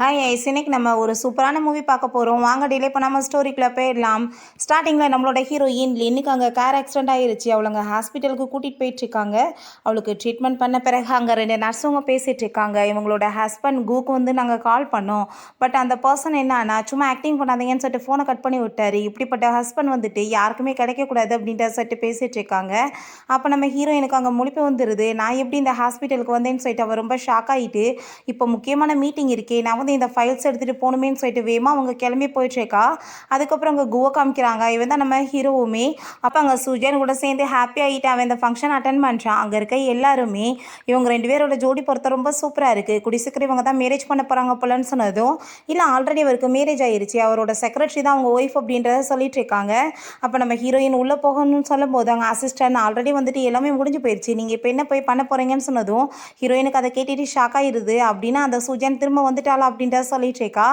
Hi ice, இன்னைக்கு நம்ம ஒரு சூப்பரான மூவி பார்க்க போகிறோம். வாங்க டிலே பண்ணாமல் ஸ்டோரிக்குள்ளே போயிடலாம். ஸ்டார்டிங்கில் நம்மளோட ஹீரோயின் லின்னுக்கு அங்கே கார் ஆக்சிடென்ட் ஆயிருச்சு. அவளுங்க ஹாஸ்பிட்டலுக்கு கூட்டிகிட்டு போயிட்டுருக்காங்க. அவளுக்கு ட்ரீட்மெண்ட் பண்ண பிறகு அங்கே 2 நர்ஸுங்க பேசிகிட்டு இருக்காங்க. இவங்களோட ஹஸ்பண்ட் கூக்கு வந்து நாங்கள் கால் பண்ணோம். பட் அந்த பர்சன் என்னன்னா சும்மா ஆக்டிங் பண்ணாதீங்கன்னு சொல்லிட்டு ஃபோனை கட் பண்ணி விட்டாரு. இப்படிப்பட்ட ஹஸ்பண்ட் வந்துட்டு யாருக்குமே கிடைக்கக்கூடாது அப்படின்ற சொல்லிட்டு பேசிகிட்டு இருக்காங்க. அப்போ நம்ம ஹீரோயினுக்கு அங்கே முழிப்பு வந்துடுது. நான் எப்படி இந்த ஹாஸ்பிட்டலுக்கு வந்தேன்னு சொல்லிட்டு அவள் ரொம்ப ஷாக் ஆகிட்டு, இப்போ முக்கியமான மீட்டிங் இருக்கே, நான் வந்து இந்த ஃபைல்ஸ் எடுத்துகிட்டு போகணுமேன்னு சொல்லிட்டு வேமா அவங்க கிளம்பி போயிட்டுருக்கா. அதுக்கப்புறம் அங்கே குவா காமிக்கிறாங்க. இவன் தான் நம்ம ஹீரோவுமே. அப்போ அங்கே சுஜன் கூட சேர்ந்து ஹாப்பி ஆகிட்டு அவன் இந்த ஃபங்க்ஷன் அட்டன் பண்ணுறான். அங்கே இருக்க எல்லாருமே இவங்க 2 பேரோட ஜோடி பொறுத்த ரொம்ப சூப்பராக இருக்குது. குடி சீக்கிரம் இவங்க தான் மேரேஜ் பண்ண போகிறாங்க போலன்னு சொன்னதும், இல்லை ஆல்ரெடி அவருக்கு மேரேஜ் ஆயிருச்சு, அவரோட செக்ரட்டரி தான் அவங்க ஒய்ஃப் அப்படின்றத சொல்லிட்டு இருக்காங்க. அப்போ நம்ம ஹீரோயின் உள்ளே போகணும்னு சொல்லும் போது அங்கே அசிஸ்டன்ட் ஆல்ரெடி வந்துட்டு எல்லாமே முடிஞ்சு போயிடுச்சு, நீங்கள் இப்போ என்ன போய் பண்ண போகிறீங்கன்னு சொன்னதும் ஹீரோயினுக்கு அதை கேட்டுட்டு ஷாக் ஆயிருது. அப்படின்னா அந்த சுஜன் திரும்ப வந்துட்டாளா அப்படின்றத சொல்லிட்டு இருக்கா.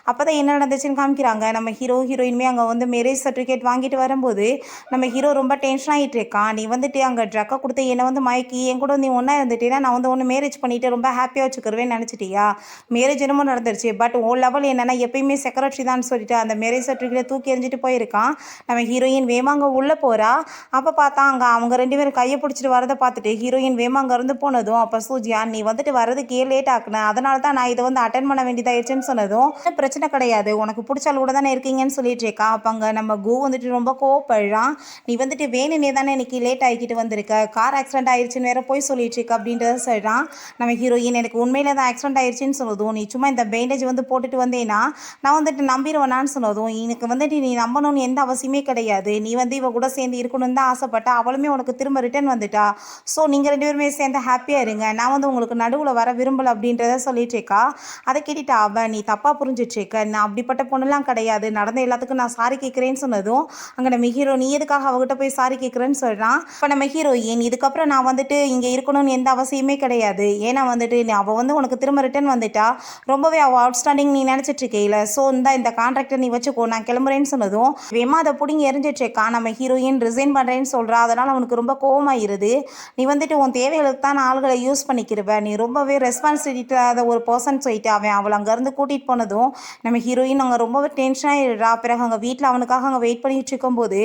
அப்போ தான் என்ன நடந்துச்சுன்னு காமிக்கிறாங்க. நம்ம ஹீரோயினுமே அங்கே வந்து மேரேஜ் சர்டிஃபிகேட் வாங்கிட்டு வரும்போது நம்ம ஹீரோ ரொம்ப டென்ஷன் ஆகிட்டு இருக்கான். நீ வந்துட்டு அங்கே ட்ரக்கை கொடுத்து என்னை வந்து மயக்கி என் கூட நீ ஒன்றா இருந்துட்டேன்னா நான் வந்து ஒன்று மேரேஜ் பண்ணிட்டு ரொம்ப ஹாப்பியாக வச்சுக்கிறவேன்னு நினச்சிட்டியா? மேரேஜ் என்னமோ நடந்துருச்சு, பட் ஓ லெவல் என்னன்னா எப்பயுமே செக்ரட்டரி தான் சொல்லிட்டு அந்த மேரேஜ் சர்டிஃபிகேட் தூக்கி எறிஞ்சிட்டு போயிருக்கான். நம்ம ஹீரோயின் வேமா அங்கே உள்ளே போகிறா. அப்போ பார்த்தா அங்கே அவங்க 2 பேரும் கையை பிடிச்சிட்டு வரதை பார்த்துட்டு ஹீரோயின் வேமா அங்கே இருந்து போனதும் அப்போ சூஜியா நீ வந்துட்டு வரதுக்கே லேட் ஆக்குனேன், அதனால தான் நான் இதை வந்து அட்டன் பண்ண வேண்டியதாகிடுச்சுன்னு சொன்னதும் பிரச்சனை கிடையாது, உனக்கு பிடிச்சாலும் கூட தானே இருக்கீங்கன்னு சொல்லிட்டு இருக்கா. அப்போ அங்கே நம்ம கோ வந்துட்டு ரொம்ப கோவப்படுறான். நீ வந்துட்டு வேணுனே தானே இன்னைக்கு லேட் ஆகிக்கிட்டு வந்திருக்க, கார் ஆக்சிடென்ட் ஆயிடுச்சுன்னு வேற போய் சொல்லிட்டு இருக்க அப்படின்றத சொல்கிறான். நம்ம ஹீரோயின் எனக்கு உண்மையில தான் ஆக்சிடென்ட் ஆயிடுச்சுன்னு சொன்னதும், நீ சும்மா இந்த பேண்டேஜ் வந்து போட்டுட்டு வந்தேன்னா நான் வந்துட்டு நம்பிடுவேனான்னு சொன்னதும், எனக்கு வந்துட்டு நீ நம்பணும்னு எந்த அவசியமே கிடையாது, நீ வந்து இவ கூட சேர்ந்து இருக்கணும்னு தான் ஆசைப்பட்டா, அவளுமே உனக்கு திரும்ப ரிட்டர்ன் வந்துட்டா, ஸோ நீங்கள் 2 பேருமே சேர்ந்து ஹாப்பியாக இருங்க, நான் வந்து உங்களுக்கு நடுவில் வர விரும்பலை அப்படின்றத சொல்லிட்டு இருக்கா. அதை கேட்டுட்டு அவன் நீ தப்பாக புரிஞ்சிட்ருக்க, நான் அப்படிப்பட்ட பொண்ணுலாம் கிடையாது, நடந்த எல்லாத்துக்கும் நான் சாரி கேட்குறேன்னு சொன்னதும் அங்கே நம்ம ஹீரோ நீ எதுக்காக அவகிட்ட போய் சாரி கேட்குறேன்னு சொல்கிறான். இப்போ நம்ம ஹீரோயின் இதுக்கப்புறம் நான் வந்துட்டு இங்கே இருக்கணும்னு எந்த அவசியமே கிடையாது, ஏன்னா வந்துட்டு அவள் வந்து உனக்கு திரும்ப ரிட்டர்ன் வந்துட்டா, ரொம்பவே அவள் அவுட்ஸ்டாண்டிங் நீ நினச்சிட்டு இருக்கையில், ஸோ இந்த கான்ட்ராக்டை நீ வச்சுக்கோ, நான் கிளம்புறேன்னு சொன்னதும் வேமா அதை பிடிங்கி எரிஞ்சிட்ருக்கா. நம்ம ஹீரோயின் ரிசைன் பண்ணுறேன்னு சொல்கிறா. அதனால் அவனுக்கு ரொம்ப கோவமாயிருது. நீ வந்துட்டு உன் தேவைகளுக்கு தான் ஆள்களை யூஸ் பண்ணிக்கிறவ, நீ ரொம்பவே ரெஸ்பான்சிபிலிட்டி இல்லாத ஒரு பர்சன் சொல்லிட்டு அவளை அங்கேருந்து கூட்டிகிட்டு போனதும் நம்ம ஹீரோயின் அங்கே ரொம்பவே டென்ஷன் ஆகிடுறா. பிறகு அங்கே வீட்டில் அவனுக்காக அங்கே வெயிட் பண்ணிட்டு இருக்கும்போது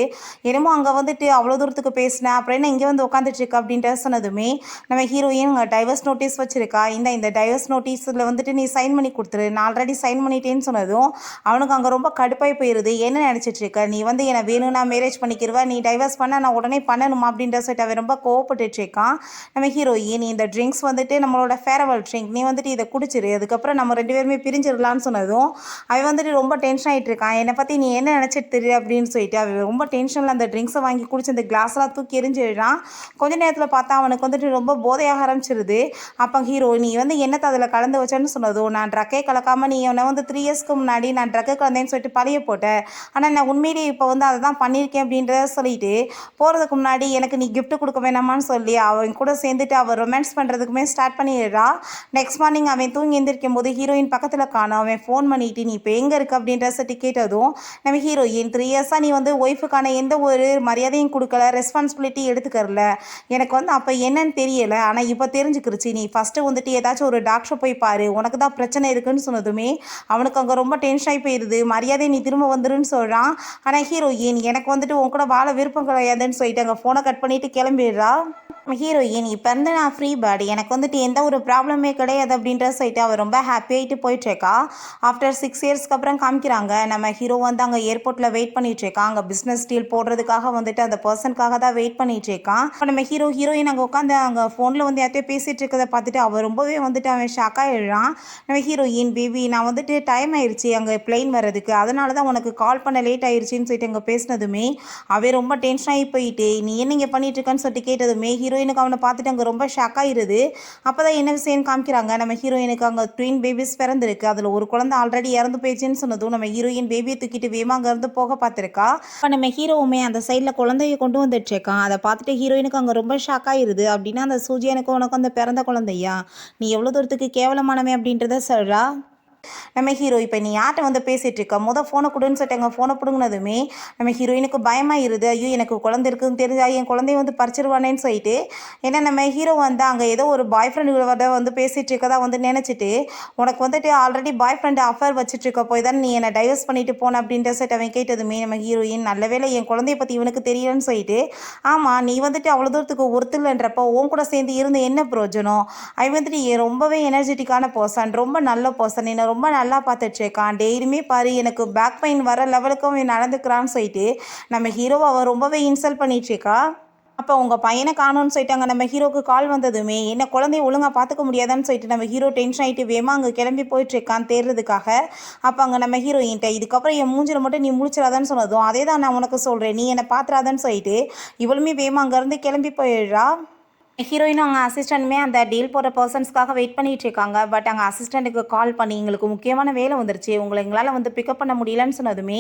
என்னமோ அங்கே வந்துட்டு அவ்வளோ தூரத்துக்கு பேசினேன், அப்புறம் என்ன இங்கே வந்து உட்காந்துட்ருக்க அப்படின்ட்டு சொன்னதுமே நம்ம ஹீரோயின் அங்கே டைவர்ஸ் நோட்டீஸ் வச்சுருக்கா. இந்த டைவர்ஸ் நோட்டீஸில் வந்துட்டு நீ சைன் பண்ணி கொடுத்துரு, நான் ஆல்ரெடி சைன் பண்ணிட்டேன்னு சொன்னதும் அவனுக்கு அங்கே ரொம்ப கடுப்பாகி போயிடுது. என்ன நினச்சிட்டு இருக்க, நீ வந்து என்னை வேணும்னா மேரேஜ் பண்ணிக்கிறவ, நீ டைவர்ஸ் பண்ண நான் உடனே பண்ணணுமா அப்படின்ற சொல்லிட்டு அவன் ரொம்ப கோவப்பட்டுட்டு இருக்கான். நம்ம ஹீரோயின் இந்த ட்ரிங்க்ஸ் வந்துட்டு நம்மளோட ஃபேரவல் ட்ரிங்க், நீ வந்துட்டு இதை குடிச்சிரு, அதுக்கப்புறம் நம்ம 2 பேருமே பிரிஞ்சிடலான்னு சொன்னதும் அவன் வந்துட்டு ரொம்ப டென்ஷன் ஆகிட்டு இருக்கான். என்னை பற்றி நீ என்ன நினச்சிட்டு தெரியல அப்படின்னு சொல்லிட்டு அவன் ரொம்ப டென்ஷனில் அந்த ட்ரிங்க்ஸை வாங்கி குடிச்சு அந்த கிளாஸ்லாம் தூக்கி எரிஞ்சிடுறான். கொஞ்ச நேரத்தில் பார்த்தா அவனுக்கு வந்துட்டு ரொம்ப போதையாக ஆரம்பிச்சிருது. அப்போ ஹீரோ நீ வந்து என்னத்தை அதில் கலந்து வச்சேன்னு சொன்னதும் நான் ட்ரக்கே கலக்காமல் நீ என்னை வந்து 3 இயர்ஸ்க்கு முன்னாடி நான் ட்ரக்கை கலந்தேன்னு சொல்லிட்டு பழைய போட்டேன், ஆனால் நான் உண்மையிலேயே இப்போ வந்து அதை தான் பண்ணியிருக்கேன் அப்படின்றத சொல்லிட்டு போகிறதுக்கு முன்னாடி எனக்கு நீ கிஃப்ட் கொடுக்க வேணாமான்னு சொல்லி அவன் கூட சேர்ந்துட்டு அவன் ரொமான்ஸ் பண்ணுறதுக்குமே ஸ்டார்ட் பண்ணிடுறா. நெக்ஸ்ட் மார்னிங் அவன் தூங்கி எந்திரிக்கும் போது ஹீரோயின் பக்கத்தில் காணும். அவன் ஃபோன் பண்ணிட்டு நீ இப்போ எங்கே இருக்க அப்படின்ற சட்டி கேட்டதும் நம்ம ஹீரோயின் 3 இயர்ஸாக நீ வந்து ஒய்ஃபுக்கான எந்த ஒரு மரியாதையும் கொடுக்கல, ரெஸ்பான்சிபிலிட்டி எடுத்துக்கறல, எனக்கு வந்து அப்போ என்னன்னு தெரியலை, ஆனால் இப்போ தெரிஞ்சுக்கிருச்சு, நீ ஃபஸ்ட்டு வந்துட்டு ஏதாச்சும் ஒரு டாக்டரை போய் பாரு, உனக்கு தான் பிரச்சனை இருக்குன்னு சொன்னதுமே அவனுக்கு அங்கே ரொம்ப டென்ஷன் ஆகி போயிடுது. மரியாதை நீ திரும்ப வந்துருன்னு சொல்கிறான். ஆனால் ஹீரோயின் எனக்கு வந்துட்டு உன் கூட வாழ விருப்பம் கிடையாதுன்னு சொல்லிட்டு அங்கே ஃபோனை கட் பண்ணிட்டு கிளம்பிடுறா. ஹீரோயின் இப்போ இருந்து நான் ஃப்ரீ பேர்டு, எனக்கு வந்துட்டு எந்த ஒரு ப்ராப்ளமே கிடையாது அப்படின்ற சொல்லிட்டு அவள் ரொம்ப ஹாப்பியாகிட்டு போயிட்டுருக்கா. ஆஃப்டர் 6 இயர்ஸ்க்கு அப்புறம் காமிக்கிறாங்க. நம்ம ஹீரோ வந்து அங்கே ஏர்போர்ட்டில் வெயிட் பண்ணிகிட்ருக்கான். அங்கே பிஸ்னஸ் டீல் போடுறதுக்காக வந்துட்டு அந்த பர்சனுக்காக தான் வெயிட் பண்ணிகிட்ருக்கான். இப்போ நம்ம ஹீரோயின் அங்கே உட்காந்து அங்கே ஃபோனில் வந்து யார்ட்டையும் பேசிகிட்டு இருக்கிறத பார்த்துட்டு அவள் ரொம்பவே வந்துட்டு அவன் ஷாக்காக எழுறான். நம்ம ஹீரோயின் பேபி நான் வந்துட்டு டைம் ஆயிடுச்சு அங்கே பிளெயின் வர்றதுக்கு, அதனால தான் உனக்கு கால் பண்ண லேட் ஆயிடுச்சின்னு சொல்லிட்டு அங்கே பேசினதுமே அவன் ரொம்ப டென்ஷன் ஆகி போயிட்டு நீ என்ன இங்கே பண்ணிகிட்ருக்கான்னு சொல்லிட்டு கேட்டதுமே ஹீரோயினுக்கு அவனை பார்த்துட்டு அங்கே ரொம்ப ஷாக் ஆகிடுது. அப்போ தான் என்ன விஷயம்னு காமிக்கிறாங்க. நம்ம ஹீரோயினுக்கு அங்கே ட்வின் பேபிஸ் பிறந்திருக்கு. அதில் ஒரு குழந்தை ஆல்ரெடி இறந்து போயிடுச்சுன்னு சொன்னதும் நம்ம ஹீரோயின் பேபியை தூக்கிட்டு வேமா அங்கேருந்து போக பார்த்துருக்கா. இப்போ நம்ம ஹீரோவுமே அந்த சைடில் குழந்தைய கொண்டு வந்துட்டுருக்கான். அதை பார்த்துட்டு ஹீரோயினுக்கு அங்கே ரொம்ப ஷாக் ஆகிடுது. அப்படின்னா அந்த சூஜியனுக்கு உனக்கு அந்த பிறந்த குழந்தையா, நீ எவ்வளோ தூரத்துக்கு கேவலமானவே அப்படின்றத சொல்கிறா. நம்ம ஹீரோ இப்போ நீ யார்கிட்ட வந்து பேசிகிட்டு இருக்க ஃபோனை கொடுன்னு சொல்லிட்டாங்க. ஃபோனை பிடுங்கினதுமே நம்ம ஹீரோயினுக்கு பயமாயிருது. ஐயோ எனக்கு குழந்தை இருக்குதுன்னு தெரிஞ்சா என் குழந்தைய வந்து பறிச்சிருவானேன்னு சொல்லிட்டு, ஏன்னா நம்ம ஹீரோ வந்து அங்கே ஏதோ ஒரு பாய் ஃப்ரெண்டு வந்து பேசிகிட்டு இருக்கதா வந்து நினச்சிட்டு, உனக்கு வந்துட்டு ஆல்ரெடி பாய் ஃப்ரெண்டு அஃபேர் வச்சுட்டு இருக்க போய் தான் நீ என்னை டைவர்ஸ் பண்ணிட்டு போன அப்படின்ற சொல்லிட்டு அவன் கேட்டதுமே நம்ம ஹீரோயின் நல்ல வேளை என் குழந்தைய பற்றி இவனுக்கு தெரியலன்னு சொல்லிட்டு, ஆமாம் நீ வந்துட்டு அவ்வளோ தூரத்துக்கு ஒருத்தலன்றப்போ உன் கூட சேர்ந்து இருந்து என்ன பிரயோஜனம்? அவன் வந்துட்டு ரொம்பவே எனர்ஜெட்டிக்கான பர்சன், ரொம்ப நல்ல பர்சன், என்னை ரொம்ப நல்லா பார்த்துட்ருக்கான், டெய்லியுமே பாரு எனக்கு பேக் பெயின் வர லெவலுக்கு அவன் நடந்துக்கிறான்னு சொல்லிட்டு நம்ம ஹீரோவை அவன் ரொம்பவே இன்சல்ட் பண்ணிட்டுருக்கா. அப்போ உங்கள் பையனை காணோன்னு சொல்லிட்டாங்க. நம்ம ஹீரோக்கு கால் வந்ததுமே என்ன குழந்தைய ஒழுங்காக பார்த்துக்க முடியாதான்னு சொல்லிட்டு நம்ம ஹீரோ டென்ஷன் ஆகிட்டு வேமா அங்கே கிளம்பி போயிட்டுருக்கான் தேடுறதுக்காக. அப்போ அங்கே நம்ம ஹீரோயின்ட்ட இதுக்கப்புறம் என் மூஞ்சில் மட்டும் நீ முடிச்சிடாதான்னு சொன்னதும், அதே தான் நான் உனக்கு சொல்கிறேன், நீ என்னை பார்த்துறாதான்னு சொல்லிட்டு இவளுமே வேமா அங்கேருந்து கிளம்பி போயிடுறா. ஹீரோயினும் அவங்க அசிஸ்டண்ட்டுமே அந்த டீல் போடுற பர்சன்ஸ்க்காக வெயிட் பண்ணிட்டு இருக்காங்க. பட் அங்கே அசிஸ்டண்ட்டுக்கு கால் பண்ணி எங்களுக்கு முக்கியமான வேலை வந்துருச்சு, உங்களை எங்களால் வந்து பிக்கப் பண்ண முடியலன்னு சொன்னதுமே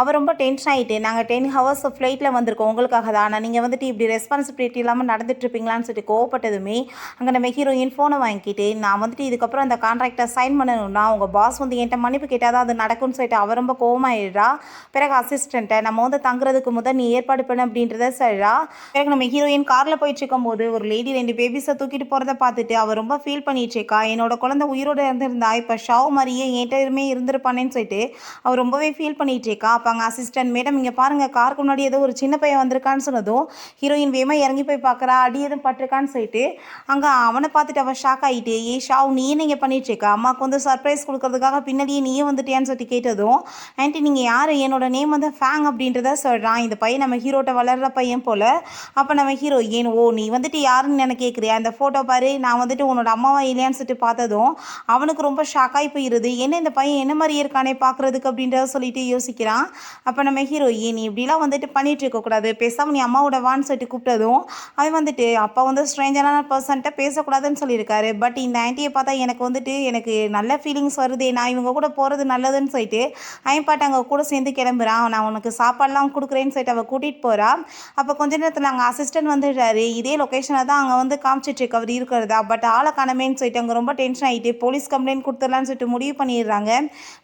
அவர் ரொம்ப டென்ஷன் ஆகிட்டு, நாங்கள் 10 ஹவர்ஸ் ஃப்ளைட்டில் வந்திருக்கோம் உங்களுக்காக தான், ஆனால் நீங்கள் வந்துட்டு இப்படி ரெஸ்பான்சிபிலிட்டி இல்லாமல் நடந்துட்டுருப்பீங்களான்னு சொல்லிட்டு கோவப்பட்டதுமே அங்கே நம்ம ஹீரோயின் ஃபோனை வாங்கிக்கிட்டு, நான் வந்துட்டு இதுக்கப்புறம் அந்த கான்ட்ராக்டை சைன் பண்ணணும்னா உங்கள் பாஸ் வந்து என்கிட்ட மன்னிப்பு கேட்டால் தான் அது நடக்கும்னு சொல்லிட்டு அவர் ரொம்ப கோவமாயிடுறா. பிறகு அசிஸ்டண்ட்டை நம்ம வந்து தங்குறதுக்கு முதல் நீ ஏற்பாடு பண்ண அப்படின்றத சொல்கிறா. பிறகு நம்ம ஹீரோயின் காரில் போயிட்டு இருக்கும்போது ஒரு லேடி 2 பேபிஸை தூக்கிட்டு போகிறத பார்த்துட்டு அவர் ரொம்ப ஃபீல் பண்ணிட்டு இருக்கா. என்னோட குழந்தை உயிரோடு இருந்திருந்தா இப்போ ஷாவ் மாதிரியே என்கிட்டயுமே இருந்திருப்பானேன்னு சொல்லிட்டு அவர் ரொம்பவே ஃபீல் பண்ணிட்டு இருக்கா. அப்போ அங்கே அசிஸ்டன்ட் மேடம் இங்கே பாருங்கள் காருக்கு முன்னாடி ஏதோ ஒரு சின்ன பையன் வந்திருக்கான்னு சொன்னதும் ஹீரோயின் வேமா இறங்கி போய் பார்க்குறா, அடி எதுவும் பட்டிருக்கான்னு சொல்லிட்டு அங்கே அவனை பார்த்துட்டு அவள் ஷாக் ஆகிட்டு, ஏ ஷாவ் நீ நீங்கள் பண்ணிட்டு இருக்கா, அம்மாவுக்கு வந்து சர்ப்ரைஸ் கொடுக்கறதுக்காக பின்னாடியே நீயே வந்துட்டியான்னு சொல்லிட்டு கேட்டதும், ஆன்ட்டி நீங்கள் யார், என்னோட நேம் வந்து ஃபேங் அப்படின்றத சொல்கிறான். இந்த பையன் நம்ம ஹீரோட்ட வளர்கிற பையன் போல். அப்போ நம்ம ஹீரோ ஏன் ஓ நீ வந்துட்டு யாருன்னு எனக்கு கேட்குறியா, அந்த ஃபோட்டோ பாரு, நான் வந்துட்டு உன்னோட அம்மாவா இல்லையான்னு சொல்லிட்டு பார்த்ததும் அவனுக்கு ரொம்ப ஷாக்காகி போயிடுது, என்ன இந்த பையன் என்ன மாதிரி இருக்கானே பார்க்குறதுக்கு அப்படின்றத சொல்லிட்டு யோசிக்கிறான். அப்போ நம்ம ஹீரோ நீ இப்படிலாம் வந்துட்டு பண்ணிட்டு இருக்கக்கூடாது, பேசாமல் நீ அம்மாவோட வான்னு சொல்லிட்டு கூப்பிட்டதும் அவன் வந்துட்டு அப்பா வந்து ஸ்ட்ரேஞ்சரான பர்சன்ட்ட பேசக்கூடாதுன்னு சொல்லியிருக்காரு, பட் இந்த ஆன்ட்டியை பார்த்தா எனக்கு நல்ல ஃபீலிங்ஸ் வருது, நான் இவங்க கூட போகிறது நல்லதுன்னு சொல்லிட்டு அவன் பாட்டு அங்கே கூட சேர்ந்து கிளம்புறான். நான் உனக்கு சாப்பாடெலாம் கொடுக்குறேன்னு சொல்லிட்டு அவள் கூட்டிகிட்டு போகிறான். அப்போ கொஞ்ச நேரத்தில் அங்கே அசிஸ்டன்ட் வந்துடுறாரு. இதே லொக்கேஷனை தான் அங்கே வந்து காமிச்சிட்ருக்கு அவர் இருக்கிறதா. பட் ஆளை காணமேன்னு சொல்லிட்டு அங்கே ரொம்ப டென்ஷன் ஆகிட்டு போலீஸ் கம்ப்ளைண்ட் கொடுத்துடலான்னு சொல்லிட்டு முடிவு பண்ணிடுறாங்க.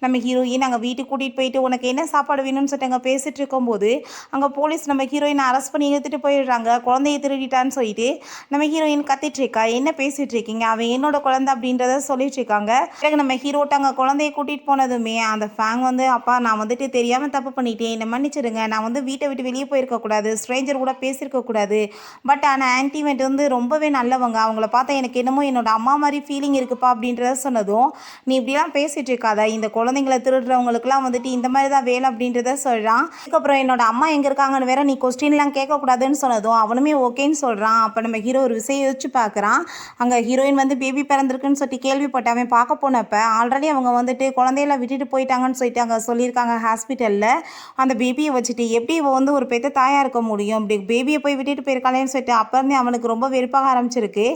நம்ம ஹீரோயின் அங்கே வீட்டுக்கு கூட்டிகிட்டு போயிட்டு உனக்கு என்ன சாப்பாடு வேணும்னு சொல்லிட்டு அங்கே பேசிகிட்டு இருக்கும்போது அங்கே போலீஸ் நம்ம ஹீரோயினை அரெஸ்ட் பண்ணி எடுத்துகிட்டு போயிடுறாங்க. குழந்தைய திருடிட்டான்னு சொல்லிட்டு நம்ம ஹீரோயின் கத்திட்டு இருக்கா, என்ன பேசிகிட்டு இருக்கீங்க, அவன் என்னோட குழந்தை அப்படின்றத சொல்லிட்டு இருக்காங்க. பிறகு நம்ம ஹீரோட்ட அங்கே குழந்தைய கூட்டிகிட்டு போனதுமே அந்த ஃபேங் வந்து அப்பா நான் வந்துட்டு தெரியாமல் தப்பு பண்ணிட்டேன், என்னை மன்னிச்சிடுங்க, நான் வந்து வீட்டை விட்டு வெளியே போயிருக்கக்கூடாது, ஸ்ட்ரேஞ்சர் கூட பேசியிருக்கக்கூடாது, பட் ஆனால் ஆன்டிமேட் வந்து ரொம்பவே நல்லவங்க, அவங்கள பார்த்தா எனக்கு என்னமோ என்னோட அம்மா மாதிரி ஃபீலிங் இருக்குப்பா அப்படின்றத சொன்னதும், நீ இப்படிலாம் பேசிகிட்டு இருக்காத, இந்த குழந்தைங்களை திருடுறவங்களுக்குலாம் வந்துட்டு இந்த மாதிரி தான் வேலை அப்படின்றத சொல்கிறான். அதுக்கப்புறம் என்னோட அம்மா எங்கே இருக்காங்கன்னு வேற நீ கொஸ்டின்லாம் கேட்கக்கூடாதுன்னு சொன்னதும் அவனுமே ஓகேன்னு சொல்கிறான். அப்போ நம்ம ஹீரோ ஒரு விஷயம் யோசிச்சு பார்க்குறான். அங்கே ஹீரோயின் வந்து பேபி பிறந்திருக்குன்னு சொல்லிட்டு கேள்விப்பட்டு அவன் பார்க்க போனப்போ ஆல்ரெடி அவங்க வந்துட்டு குழந்தையெல்லாம் விட்டுட்டு போயிட்டாங்கன்னு சொல்லிட்டு அங்கே சொல்லியிருக்காங்க ஹாஸ்பிட்டலில். அந்த பேபியை வச்சுட்டு எப்படி இவ வந்து ஒரு பெத்த தாயாக இருக்க முடியும், இப்படி பேபியை போய் விட்டுட்டு போயிருக்காளேன்னு சொல்லிட்டு அப்போ இருந்தே அவனுக்கு ரொம்ப வெறுப்பாக ஆரம்பிச்சிருக்கு.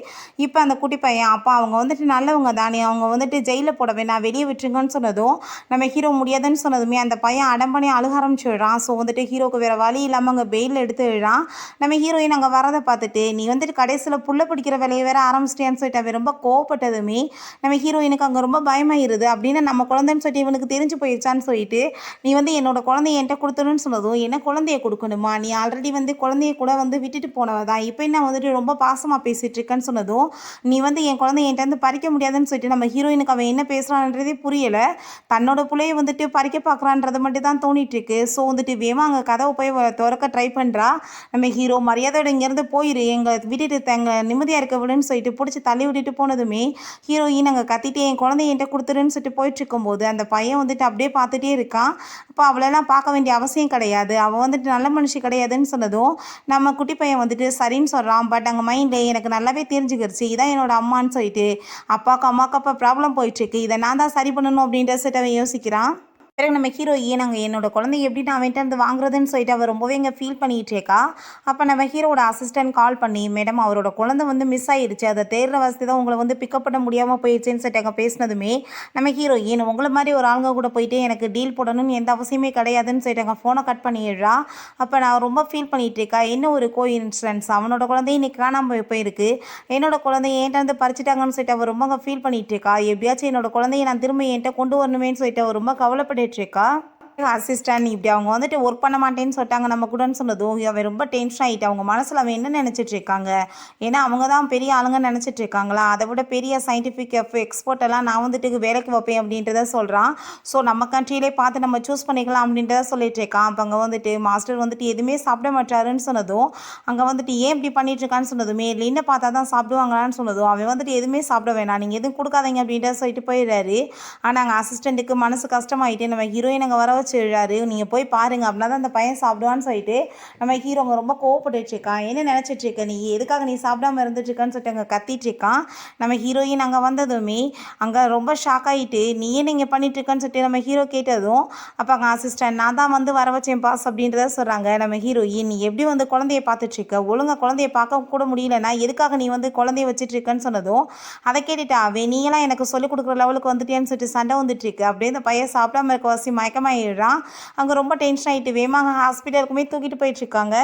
இப்போ அந்த குட்டி பையன் அப்பா அவங்க வந்துட்டு நல்லவங்க தானே, அவங்க வந்துட்டு ஜெயிலில் போட வேணாம் வெளியே விட்டுருங்கன்னு சொன்னதும் நம்ம ஹீரோ முடியாதுன்னு சொன்னதுமே அந்த பையன் அடம் பண்ணி அழுக ஆரம்பிச்சிடுறான். ஸோ வந்துட்டு ஹீரோக்கு வேறு வழி இல்லாமல் அங்கே பெயில் எடுத்து விடுறான். நம்ம ஹீரோயின் அங்கே வரதை பார்த்துட்டு நீ வந்துட்டு கடைசியில் புள்ள பிடிக்கிற வேலையை வேற ஆரம்பிச்சிட்டியான்னு சொல்லிட்டு அவன் ரொம்ப கோவப்பட்டதுமே நம்ம ஹீரோயினுக்கு அங்கே ரொம்ப பயமாயிருது. அப்படின்னு நம்ம குழந்தைன்னு சொல்லிட்டு இவனுக்கு தெரிஞ்சு போயிடுச்சான்னு சொல்லிட்டு நீ வந்து என்னோட குழந்தைய என்கிட்ட கொடுத்துருன்னு சொன்னதும் என்ன குழந்தைய கொடுக்கணுமா, நீ ஆல்ரெடி வந்து குழந்தைய கூட வந்து விட்டுட்டு போனவ தான், இப்போ என்ன வந்துட்டு ரொம்ப பாசமாக பேசிகிட்டு இருக்கேன்னு சொன்னதும் நீ வந்து என் குழந்தைய என்கிட்ட வந்து பறிக்க முடியாதுன்னு சொல்லிட்டு நம்ம ஹீரோயினுக்கு அவன் என்ன பேசுகிறான்றதே புரியலை. தன்னோட பிள்ளைய வந்துட்டு பறிக்க பார்க்குறான்றது மட்டும் தான் தோணிட்டு இருக்கு. ஸோ வந்துட்டு வேமா அங்கே கதவை போய் திறக்க ட்ரை பண்ணுறா. நம்ம ஹீரோ மரியாதையோட இங்கேருந்து போயிரு, எங்களை விட்டுட்டு எங்கள் நிம்மதியாக இருக்க விடுன்னு சொல்லிட்டு பிடிச்சி தள்ளி விட்டுட்டு போனதுமே ஹீரோயின் அங்கே கத்திட்டு என் குழந்தைய என்கிட்ட கொடுத்துருன்னு சொல்லிட்டு போயிட்டு இருக்கும்போது அந்த பையன் வந்துட்டு அப்படியே பார்த்துட்டே இருக்கான். அப்போ அவளெல்லாம் பார்க்க வேண்டிய அவசியம் கிடையாது, அவள் வந்துட்டு நல்ல மனுஷி கிடையாதுன்னு சொன்னதும் நம்ம குட்டி பையன் வந்துட்டு சரின்னு சொல்கிறான். பட் அங்கே மைண்டில் எனக்கு நல்லாவே தெரிஞ்சுக்கிடுச்சு இதான் என்னோட அம்மான்னு சொல்லிட்டு, அப்பாவுக்கு அம்மாவுக்கு அப்போ ப்ராப்ளம் போயிட்டுருக்கு, இதை நான் தான் சரி பண்ணணும் அப்படின்ற சொல்லிட்டு அவன் யோசிக்கிறான். பிறகு நம்ம ஹீரோயின் அங்கே என்னோட குழந்தைய எப்படி நான் அவன்கிட்ட இருந்து வாங்குறதுன்னு சொல்லிட்டு அவள் ரொம்பவே இங்கே ஃபீல் பண்ணிகிட்டு இருக்கா. அப்போ நம்ம ஹீரோட அசிஸ்டன்ட் கால் பண்ணி, மேடம் அவரோட குழந்தை வந்து மிஸ் ஆயிடுச்சு, அதை தேடுற வசதி தான் உங்களை வந்து பிக்கப் பண்ண முடியாமல் போயிடுச்சுன்னு சொல்லிட்டு அங்கே பேசினதுமே நம்ம ஹீரோயின் உங்களை மாதிரி ஒரு ஆளுங்க கூட போயிட்டு எனக்கு டீல் போடணும்னு எந்த அவசியமே கிடையாதுன்னு சொல்லிட்டு அங்கே ஃபோனை கட் பண்ணிடுறா. அப்போ நான் ரொம்ப ஃபீல் பண்ணிகிட்டு இருக்கா. என்ன ஒரு கோ இன்சிடென்ஸ், அவனோட குழந்தைய இன்னைக்கு காணாமல் போயிருக்கு, என்னோட குழந்தைய என்கிட்ட வந்து பறிச்சிட்டாங்கன்னு சொல்லிட்டு அவள் ரொம்ப ஃபீல் பண்ணிகிட்டு இருக்கா. எப்படியாச்சும் என்னோட குழந்தைய நான் திரும்ப என்கிட்ட கொண்டு வரணுமேன்னு சொல்லிட்டு அவள் ரொம்ப கவலைப்பட்டுட்டு இருக்கா. அசிஸ்டன்ட் இப்படி அவங்க வந்துட்டு ஒர்க் பண்ண மாட்டேன்னு சொல்லிட்டாங்க நம்ம கூடன்னு சொன்னதும் அவன் ரொம்ப டென்ஷன் ஆகிட்டு அவங்க மனசில் அவன் என்ன நினச்சிட்டு இருக்காங்க, ஏன்னா அவங்க தான் பெரிய ஆளுங்க நினச்சிட்டு இருக்காங்களா, அதை விட பெரிய சயின்டிஃபிக் எக்ஸ்போர்ட் எல்லாம் நான் வந்துட்டு வேலைக்கு வைப்பேன் அப்படின்றத சொல்கிறான். ஸோ நம்ம கண்ட்ரியிலே பார்த்து நம்ம சூஸ் பண்ணிக்கலாம் அப்படின்றத சொல்லிட்டு இருக்கான். அப்போ அங்கே வந்துட்டு மாஸ்டர் வந்துட்டு எதுவுமே சாப்பிட மாட்டாருன்னு சொன்னதும் அங்கே வந்துட்டு ஏன் இப்படி பண்ணிட்டு இருக்கான்னு சொன்னதுமே லின்னை பார்த்தா தான் சாப்பிடுவாங்களான்னு சொன்னதும் அவன் வந்துட்டு எதுவுமே சாப்பிட வேணாம், நீங்கள் எதுவும் கொடுக்காதீங்க அப்படின்றத சொல்லிட்டு போயிடுறாரு. ஆனால் அங்கே அசிஸ்டண்ட்டுக்கு மனசு கஷ்டமாயிட்டு நம்ம ஹீரோயின் அங்கே வர வச்சுறாரு, நீங்கள் போய் பாருங்கள் அப்படின்னா தான் அந்த பையன் சாப்பிடுவான்னு சொல்லிட்டு நம்ம ஹீரோங்க ரொம்ப கோவப்பட்டுருக்கான். என்ன நினச்சிட்டு இருக்க நீ, எதுக்காக நீ சாப்பிடாம இருந்துட்டுருக்கான்னு சொல்லிட்டு அங்கே கத்திட்டு இருக்கான். நம்ம ஹீரோயின் அங்கே வந்ததுமே அங்கே ரொம்ப ஷாக் ஆகிட்டு நீ ஏன் நீங்கள் பண்ணிட்டு இருக்கன்னு சொல்லிட்டு நம்ம ஹீரோ கேட்டதும் அப்போ அங்கே அசிஸ்டன்ட் நான் தான் வந்து வர வச்சேன் பாஸ் அப்படின்றத சொல்கிறாங்க. நம்ம ஹீரோயின் நீ எப்படி வந்து குழந்தைய பார்த்துட்ருக்க, ஒழுங்காக குழந்தைய பார்க்க கூட முடியலன்னா எதுக்காக நீ வந்து குழந்தைய வச்சுட்டு இருக்கன்னு சொன்னதும் அதை கேட்டுட்டா அவன் நீங்களாம் எனக்கு சொல்லிக் கொடுக்குற லெவலுக்கு வந்துட்டேன்னு சொல்லிட்டு சண்டை வந்துட்டு இருக்கு. அப்படியே இந்த பையன் சாப்பிடாம இருக்க வாசி மயக்கமாயிடுறான். அங்கே ரொம்ப டென்ஷன் ஆகிட்டு வேகமாக ஹாஸ்பிட்டலுக்குமே தூக்கிட்டு போயிட்டுருக்காங்க.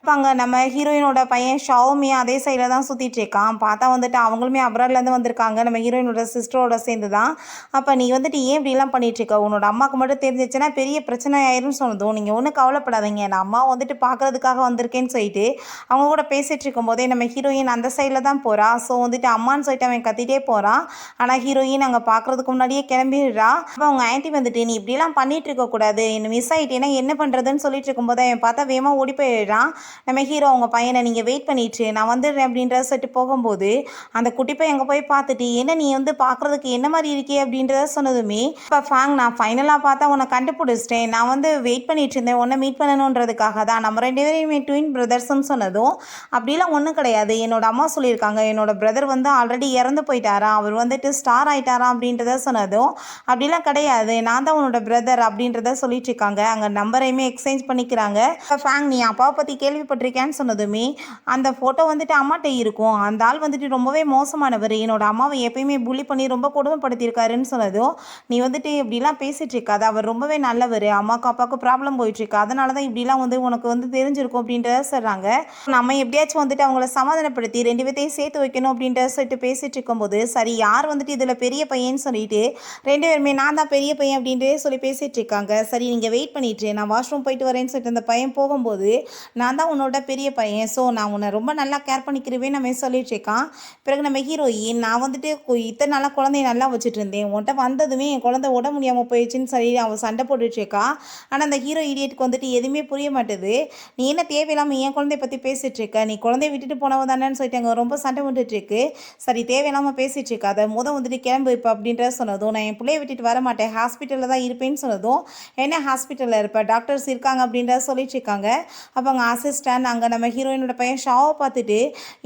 இப்போ அங்கே நம்ம ஹீரோயினோட பையன் ஷாவுமே அதே சைடில் தான் சுற்றிட்டு இருக்கான். பார்த்தா வந்துட்டு அவங்களுமே அப்ராட்லேருந்து வந்திருக்காங்க, நம்ம ஹீரோயினோட சிஸ்டரோட சேர்ந்து தான். அப்போ நீ வந்துட்டு ஏன் இப்படிலாம் பண்ணிகிட்ருக்க, உன்னோட அம்மாவுக்கு மட்டும் தெரிஞ்சிச்சுன்னா பெரிய பிரச்சனை ஆயிரும்னு சொன்னதும் நீங்கள் ஒன்றும் கவலைப்படாதீங்க, நான் அம்மா வந்துட்டு பார்க்குறதுக்காக வந்திருக்கேன்னு சொல்லிட்டு அவங்க கூட பேசிகிட்டு இருக்கும்போதே நம்ம ஹீரோயின் அந்த சைடில் தான் போகிறா. ஸோ வந்துட்டு அம்மான்னு சொல்லிட்டு அவன் கத்திட்டே போகிறான். ஆனால் ஹீரோயின் அங்கே பார்க்குறதுக்கு முன்னாடியே கிளம்பிடுறா. அப்போ அவங்க ஆன்ட்டி வந்துட்டு நீ இப்படிலாம் பண்ணிகிட்டு இருக்கக்கூடாது, என்ன மிஸ் ஆகிட்டேன்னா என்ன பண்ணுறதுன்னு சொல்லிட்டு இருக்கும்போது அவன் பார்த்தா வேகமாக ஓடி போயிடுறான். நம்ம ஹீரோ அவங்க பையனை நீங்கள் வெயிட் பண்ணிட்டு நான் வந்துடுறேன் அப்படின்றத சொல்லிட்டு போகும்போது அந்த குட்டி பையன் எங்கே போய் பார்த்துட்டு என்ன நீ வந்து பார்க்குறதுக்கு என்ன மாதிரி இருக்கே அப்படின்றத சொன்னதுமே இப்போ ஃபேங் நான் ஃபைனலாக பார்த்தா உன்னை கண்டுபிடிச்சிட்டேன், நான் வந்து வெயிட் பண்ணிட்டு இருந்தேன் உன்னை மீட் பண்ணணுன்றதுக்காக தான், நம்ம 2 பேரையுமே ட்வின் பிரதர்ஸ்ன்னு சொன்னதும் அப்படிலாம் ஒன்றும் கிடையாது, என்னோட அம்மா சொல்லியிருக்காங்க என்னோட பிரதர் வந்து ஆல்ரெடி இறந்து போயிட்டாராம், அவர் வந்துட்டு ஸ்டார் ஆயிட்டாராம் அப்படின்றத சொன்னதும் அப்படிலாம் கிடையாது, நான் தான் உன்னோட பிரதர் அப்படின்றத சொல்லிட்டு இருக்காங்க. அங்கே நம்பரையுமே எக்ஸ்சேஞ்ச் பண்ணிக்கிறாங்க. இப்போ ஃபேங் நீ அப்பாவை பற்றி கேள்விப்பட்டிருக்கேன்னு சொன்னதுமே அந்த ஃபோட்டோ வந்துட்டு அம்மாட்ட இருக்கும், அந்த ஆள் வந்துட்டு ரொம்பவே மோசமானவர், என்னோட அம்மாவை எப்பயுமே புள்ளி பண்ணி ரொம்ப கொடுமைப்படுத்தியிருக்காருன்னு சொன்னதும் நீ வந்துட்டு இப்படிலாம் பேசிகிட்டு இருக்காது, அவர் ரொம்பவே நல்லவர், அம்மாவுக்கு அப்பாவுக்கு ப்ராப்ளம் போயிட்டுருக்கு, அதனால தான் இப்படிலாம் வந்து உனக்கு வந்து தெரிஞ்சிருக்கும் அப்படின்றத சொல்கிறாங்க. நம்ம எப்படியாச்சும் வந்துட்டு அவங்கள சமாதானப்படுத்தி 2 பேர்த்தையும் சேர்த்து வைக்கணும் அப்படின்றத சொல்லிட்டு பேசிகிட்டு இருக்கும்போது சரி யார் வந்துட்டு இதில் பெரிய பையன்னு சொல்லிட்டு 2 பேருமே நான் தான் பெரிய பையன் அப்படின்றே சொல்லி பேசிகிட்டு இருக்காங்க. சரி நீங்கள் வெயிட் பண்ணிட்டு நான் வாஷ்ரூம் போயிட்டு வரேன்னு சொல்லிட்டு அந்த பையன் போகும்போது நான் தான் உன்னோட பெரிய பையன், ஸோ நான் உன்னை ரொம்ப நல்லா கேர் பண்ணிக்கிறவே நம்ம சொல்லிட்டு இருக்கான். பிறகு நம்ம ஹீரோயின் நான் வந்துட்டு இத்தனை நாளாக குழந்தைய நல்லா வச்சுட்டு இருந்தேன், உன்கிட்ட வந்ததுமே என் குழந்தை உட முடியாமல் போயிடுச்சுன்னு சொல்லி அவள் சண்டை போட்டுட்டு இருக்கா. ஆனால் அந்த ஹீரோ இடியட்டுக்கு வந்துட்டு எதுவுமே புரிய மாட்டேது, நீ என்ன தேவையில்லாமல் என் குழந்தைய பற்றி பேசிகிட்டு இருக்க, நீ குழந்தைய விட்டுட்டு போனவ தானேன்னு சொல்லிட்டு அங்கே ரொம்ப சண்டை போட்டுட்டு இருக்கு. சரி தேவையில்லாமல் பேசிகிட்டு இருக்கா, அதை வந்துட்டு கிளம்பு இப்போ அப்படின்றத சொன்னதும் நான் என் பிள்ளைய விட்டுட்டு வர மாட்டேன், ஹாஸ்பிட்டலில் தான் இருப்பேன்னு சொன்னதும் என்ன ஹாஸ்பிட்டலில் இருப்பேன், டாக்டர்ஸ் இருக்காங்க அப்படின்றத சொல்லிட்டு இருக்காங்க. அப்போ அவங்க அசிஸ்டன்ட் அங்கே நம்ம ஹீரோயினோட பையன் ஷாவை பார்த்துட்டு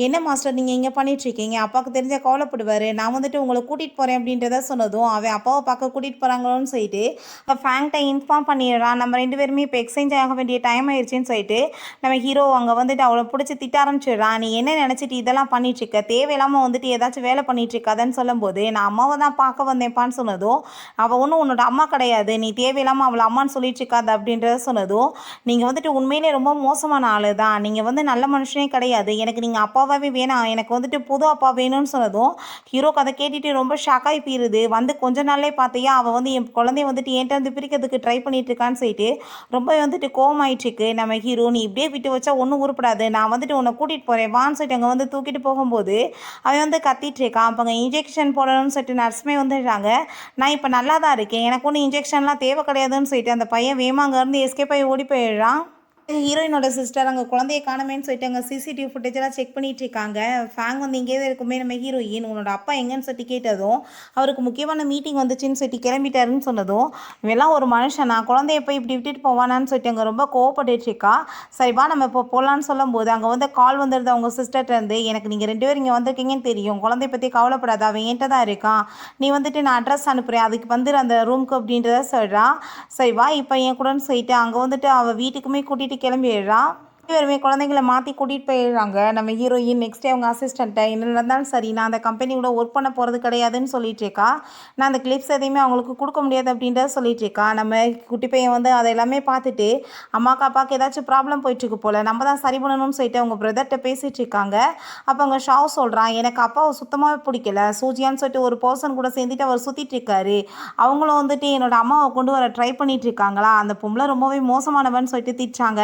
என்ன மாஸ்டர் நீங்கள் இங்கே பண்ணிகிட்ருக்கீங்க, அப்பாவுக்கு தெரிஞ்ச கவலைப்படுவார், நான் வந்துட்டு உங்களை கூட்டிகிட்டு போகிறேன் அப்படின்றத சொன்னதும் அவன் அப்பாவை பார்க்க கூட்டிகிட்டு போகிறாங்களோன்னு சொல்லிட்டு ஃபேங்க்டை இன்ஃபார்ம் பண்ணிடுறான். நம்ம 2 பேருமே இப்போ எக்ஸ்சேஞ்ச் ஆக வேண்டிய டைம் ஆயிடுச்சுன்னு சொல்லிட்டு நம்ம ஹீரோ அங்கே வந்துட்டு அவளை பிடிச்சி திட்ட ஆரம்பிச்சிடுறான். நீ என்ன நினச்சிட்டு இதெல்லாம் பண்ணிகிட்ருக்க, தேவையில்லாமல் வந்துட்டு ஏதாச்சும் வேலை பண்ணிகிட்ருக்காதன்னு சொல்லும்போது நான் அம்மாவை தான் பார்க்க வந்தேன்ப்பான்னு சொன்னதும் அவள் ஒன்றும் உன்னோட அம்மா கிடையாது, நீ தேவையில்லாமல் அவளை அம்மான்னு சொல்லிட்டு இருக்காது அப்படின்றத சொன்னதும் நீங்கள் வந்துட்டு உண்மையிலே ரொம்ப மோசமான ஆள் தான், நீங்கள் வந்து நல்ல மனுஷனே கிடையாது, எனக்கு நீங்கள் அப்பாவாகவே வேணாம், எனக்கு வந்துட்டு புது அப்பா வேணும்னு சொன்னதும் ஹீரோக்கு அதை கேட்டுட்டு ரொம்ப ஷாக்காகி போயிருது. வந்து கொஞ்ச நாள்லே பார்த்தியா அவள் வந்து என் குழந்தைய வந்துட்டு என்கிட்ட வந்து பிரிக்கிறதுக்கு ட்ரை பண்ணிட்டு இருக்கான்னு சொல்லிட்டு ரொம்ப வந்துட்டு கோவமாயிட்டுருக்கு. நம்ம ஹீரோ நீ இப்படியே விட்டு வச்சா ஒன்றும் உருப்படாது, நான் வந்துட்டு உன்னை கூட்டிகிட்டு போகிறேன் வான்னு சொல்லிட்டு அங்கே வந்து தூக்கிட்டு போகும்போது அவன் வந்து கத்திட்டு இருக்கான். அப்போ அங்கே இன்ஜெக்ஷன் போடணும்னு சொல்லிட்டு நர்ஸுமே வந்துடுறாங்க. நான் இப்போ நல்லா தான் இருக்கேன், எனக்கு ஒன்றும் இன்ஜெக்ஷன்லாம் தேவை கிடையாதுன்னு சொல்லிட்டு அந்த பையன் வேகமாக அங்கேருந்து எஸ்கேப் ஆகி ஓடி போயிடுறான். ஹீரோயினோட சிஸ்டர் அங்கே குழந்தைய காணமேன்னு சொல்லிட்டு அங்கே சிசிடிவி ஃபுட்டேஜ் எல்லாம் செக் பண்ணிட்டு இருக்காங்க. ஃபேங் வந்து இங்கேயே இருக்குமே நம்ம ஹீரோயின் உன்னோட அப்பா எங்கன்னு சொல்லி கேட்டதும் அவருக்கு முக்கியமான மீட்டிங் வந்துச்சுன்னு சொல்லி கிளம்பிட்டாருன்னு சொன்னதும் இவெல்லாம் ஒரு மனுஷன் நான் குழந்தைய போய் இப்படி விட்டுட்டு போவானான்னு சொல்லிட்டு அங்கே ரொம்ப கோவப்பட்டுட்டு இருக்கா. சரிவா நம்ம இப்போ போகலான்னு சொல்லும் போது அங்கே வந்து கால் வந்துடுது அவங்க சிஸ்டர்கிட்ட இருந்து. எனக்கு நீங்கள் 2 பேரும் இங்கே வந்திருக்கீங்கன்னு தெரியும், குழந்தைய பற்றி கவலைப்படாத, அவன் என்கிட்ட தான் இருக்கான், நீ வந்துட்டு நான் அட்ரஸ் அனுப்புகிறேன் அதுக்கு வந்துடு அந்த ரூமுக்கு அப்படின்றத சொல்கிறான். சரி வா இப்போ என் கூடன்னு சொல்லிட்டு அங்கே வந்துட்டு அவள் வீட்டுக்குமே கூட்டிகிட்டு கிளம்பிடுறா. இவருமே குழந்தைங்கள மாற்றி கூட்டிகிட்டு போயிடுறாங்க. நம்ம ஹீரோயின் நெக்ஸ்ட் டே அவங்க அசிஸ்டண்ட்டை என்ன இருந்தாலும் சரி நான் அந்த கம்பெனியோட ஒர்க் பண்ண போகிறது கிடையாதுன்னு சொல்லிட்டு இருக்கா. நான் அந்த கிளிப்ஸ் எதையுமே அவங்களுக்கு கொடுக்க முடியாது அப்படின்றத சொல்லிட்டு இருக்கா. நம்ம குட்டி பையன் வந்து அதை எல்லாமே பார்த்துட்டு அம்மாக்கு அப்பாவுக்கு ஏதாச்சும் ப்ராப்ளம் போயிட்டுருக்கு போல், நம்ம தான் சரி பண்ணணும்னு சொல்லிட்டு அவங்க பிரதர்கிட்ட பேசிகிட்டு இருக்காங்க. அப்போ அவங்க ஷாவ் சொல்கிறான் எனக்கு அப்பாவை சுத்தமாகவே பிடிக்கல, சூஜியான்னு சொல்லிட்டு ஒரு பர்சன் கூட சேர்ந்துட்டு அவர் சுற்றிட்டு இருக்காரு, அவங்களும் வந்துட்டு என்னோட அம்மாவை கொண்டு வர ட்ரை பண்ணிட்டு இருக்காங்களா, அந்த பொம்பளை ரொம்பவே மோசமானவன்னு சொல்லிட்டு திட்டாங்க.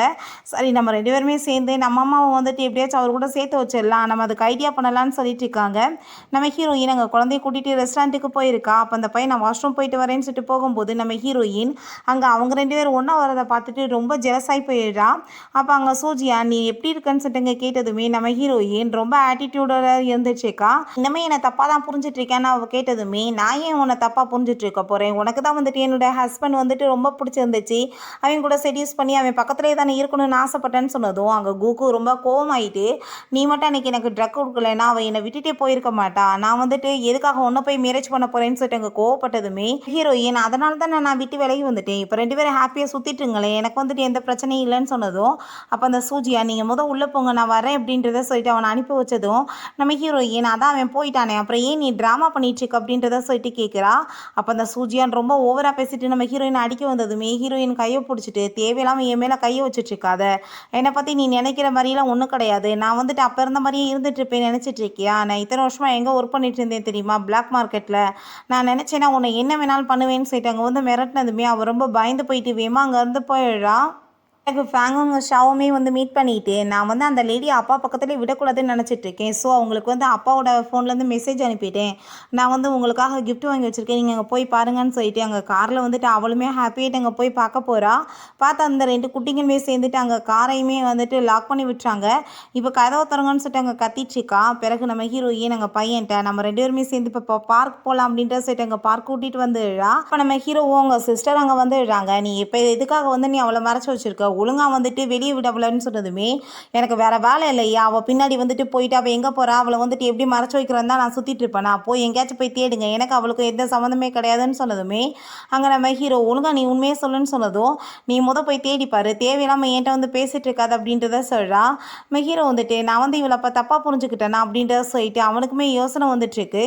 சரி நம்ம 2 பேருமே சேர்ந்து நம்ம அம்மாவை வந்துட்டு எப்படியாச்சும் அவர் கூட சேர்த்து வச்சிடலாம், நம்ம அதுக்கு ஐடியா பண்ணலான்னு சொல்லிட்டு இருக்காங்க. நம்ம ஹீரோயின் அங்கே குழந்தைய கூட்டிகிட்டு ரெஸ்டாரண்ட்டுக்கு போயிருக்கா. அப்போ அந்த பையன் நான் வாஷ்ரூம் போயிட்டு வரேன்னு சொல்லிட்டு போகும்போது நம்ம ஹீரோயின் அங்கே அவங்க 2 பேரும் ஒன்றா வரதை பார்த்துட்டு ரொம்ப ஜெலஸாகி போயிடுறா. அப்போ அங்கே சூஜியா நீ எப்படி இருக்குன்னு சொல்லிட்டு கேட்டதுமே நம்ம ஹீரோயின் ரொம்ப ஆட்டிடியூடோட இருந்துச்சுக்கா. இனிமே என்னை தப்பாக தான் புரிஞ்சிட்டு இருக்கேன்னு அவள் கேட்டதுமே நான் ஏன் உன்னை தப்பாக புரிஞ்சிட்டு இருக்க போகிறேன், உனக்கு தான் வந்துட்டு என்னோட ஹஸ்பண்ட் வந்துட்டு ரொம்ப பிடிச்சிருந்துச்சு, அவங்க கூட செடியூஸ் பண்ணி அவன் பக்கத்துலேயே தானே இருக்கணும்னு ஆசைப்பட்டேன்னு சொன்னதும் அங்கே கூக்கு ரொம்ப கோவமாயிட்டு நீ மட்டும் அன்றைக்கி எனக்கு ட்ரக் கொடுக்கலன்னா அவள் என்னை விட்டுட்டே போயிருக்க மாட்டா, நான் வந்துட்டு எதுக்காக ஒன்று போய் மேரேஜ் பண்ண போகிறேன்னு சொல்லிட்டு அங்கே கோவப்பட்டதுமே ஹீரோயின் அதனால தான் நான் விட்டு விலகி வந்துட்டேன், இப்போ 2 பேரும் ஹாப்பியாக சுற்றிட்டுங்களேன், எனக்கு வந்துட்டு எந்த பிரச்சனையும் இல்லைன்னு சொன்னதும் அப்போ அந்த சூஜியா நீங்கள் உள்ளே போங்க நான் வரேன் அப்படின்றத சொல்லிட்டு அவனை அனுப்பி வச்சதும் நம்ம ஹீரோயின் அதான் அவன் போயிட்டானே அப்புறம் ஏன் நீ ட்ராமா பண்ணிட்டு இருக்க அப்படின்றத சொல்லிட்டு கேட்குறா. அப்போ அந்த சூஜியான் ரொம்ப ஓவராக பேசிட்டு நம்ம ஹீரோயின் அடிக்க வந்ததுமே ஹீரோயின் கையை பிடிச்சிட்டு தேவையில்லாமல் என் மேலே கையை வச்சுட்டு இருக்காத, என்னை பற்றி நீ நினைக்கிற மாதிரிலாம் ஒன்றும் கிடையாது, நான் வந்துட்டு அப்போ இருந்த மாதிரியே இருந்துட்டு இருப்பேன் நினச்சிட்டு இருக்கியா, நான் இத்தனை வருஷமாக எங்கே ஒர்க் பண்ணிட்டு இருந்தேன் தெரியுமா பிளாக் மார்க்கெட்டில், நான் நினச்சேன்னா உன்னை என்ன வேணாலும் பண்ணுவேன்னு சொல்லிட்டு அங்கே வந்து மிரட்டினதுமே அவள் ரொம்ப பயந்து போயிட்டு வேமா அங்கேருந்து போயிடுறா. எனக்கு ஃபேங்குங்க ஷாவுமே வந்து மீட் பண்ணிவிட்டு நான் வந்து அந்த லேடியை அப்பா பக்கத்துலேயே விடக்கூடாதுன்னு நினச்சிட்ருக்கேன். ஸோ அவங்களுக்கு வந்து அப்பாவோட ஃபோன்லேருந்து மெசேஜ் அனுப்பிட்டேன், நான் வந்து உங்களுக்காக கிஃப்ட் வாங்கி வச்சுருக்கேன், நீங்கள் அங்கே போய் பாருங்கன்னு சொல்லிட்டு அங்கே காரில் வந்துட்டு அவளுமே ஹாப்பியாகிட்டு அங்கே போய் பார்க்க போகிறா. பார்த்து அந்த 2 குட்டிங்களுமே சேர்ந்துட்டு அங்கே காரையுமே வந்துட்டு லாக் பண்ணி விட்டுறாங்க. இப்போ கதவை திறங்கன்னு சொல்லிட்டு அங்கே கத்திட்டுருக்கா. பிறகு நம்ம ஹீரோயின் அங்கே பையன்ட்ட நம்ம 2 பேருமே சேர்ந்து இப்போ பார்க் போகலாம் அப்படின்ற சொல்லிட்டு அங்கே பார்க் கூட்டிகிட்டு வந்துடுறா. இப்போ நம்ம ஹீரோவும் அவங்க சிஸ்டர் அங்கே வந்துடுறாங்க. நீ இப்போ எதுக்காக வந்து நீ அவளை மறைச்சி வச்சுருக்க, ஒழுங்காக வந்துட்டு வெளியே விடவலன்னு சொன்னதுமே எனக்கு வேறு வேலை இல்லையா, அவள் பின்னாடி வந்துட்டு போயிட்டு அவள் எங்கே போகிறா, அவளை வந்துட்டு எப்படி மறைச்சி வைக்கிறேன்னு தான் நான் சுற்றிட்டு இருப்பேன், போய் எங்கேயாச்சும் போய் தேடுங்க, எனக்கு அவளுக்கு எந்த சம்மந்தமே கிடையாதுன்னு சொன்னதுமே அங்கே நம்ம ஹீரோ ஒழுங்காக நீ உண்மையே சொல்லுன்னு சொன்னதும் நீ போய் தேடிப்பார், தேவையில்லாமல் என்கிட்ட வந்து பேசிகிட்டு இருக்காது அப்படின்றத சொல்கிறா. நம்ம ஹீரோ வந்துட்டு நான் வந்து இவளை அப்போ தப்பாக புரிஞ்சுக்கிட்டேன்னா அப்படின்றத சொல்லிட்டு அவனுக்குமே யோசனை வந்துட்டுருக்கு.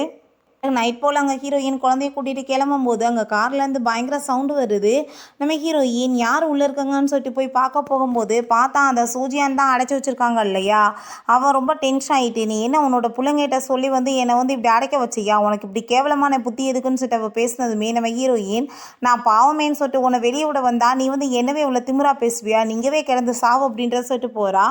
நைட் போல் அங்கே ஹீரோயின் குழந்தைய கூட்டிகிட்டு கிளம்பும் போது அங்கே கார்லேருந்து பயங்கர சவுண்டு வருது. நம்ம ஹீரோயின் யார் உள்ளே இருக்காங்கன்னு சொல்லிட்டு போய் பார்க்க போகும்போது பார்த்தா அந்த சூஜியான் தான் அடைச்சி வச்சுருக்காங்க இல்லையா. அவன் ரொம்ப டென்ஷன் ஆகிட்டு நீ என்ன உன்னோட பிள்ளைங்கிட்ட சொல்லி வந்து என்னை வந்து இப்படி அடைக்க வச்சியா, உனக்கு இப்படி கேவலமான புத்தி எதுக்குன்னு சொல்லிட்டு அவள் பேசினதுமே நம்ம ஹீரோயின் நான் பாவமேன்னு சொல்லிட்டு உன்னை வெளியே விட வந்தா நீ வந்து என்னவே இவ்வளோ திமிரா பேசுவியா, நீங்கவே கிடந்து சாவு அப்படின்றத சொல்லிட்டு போகிறா.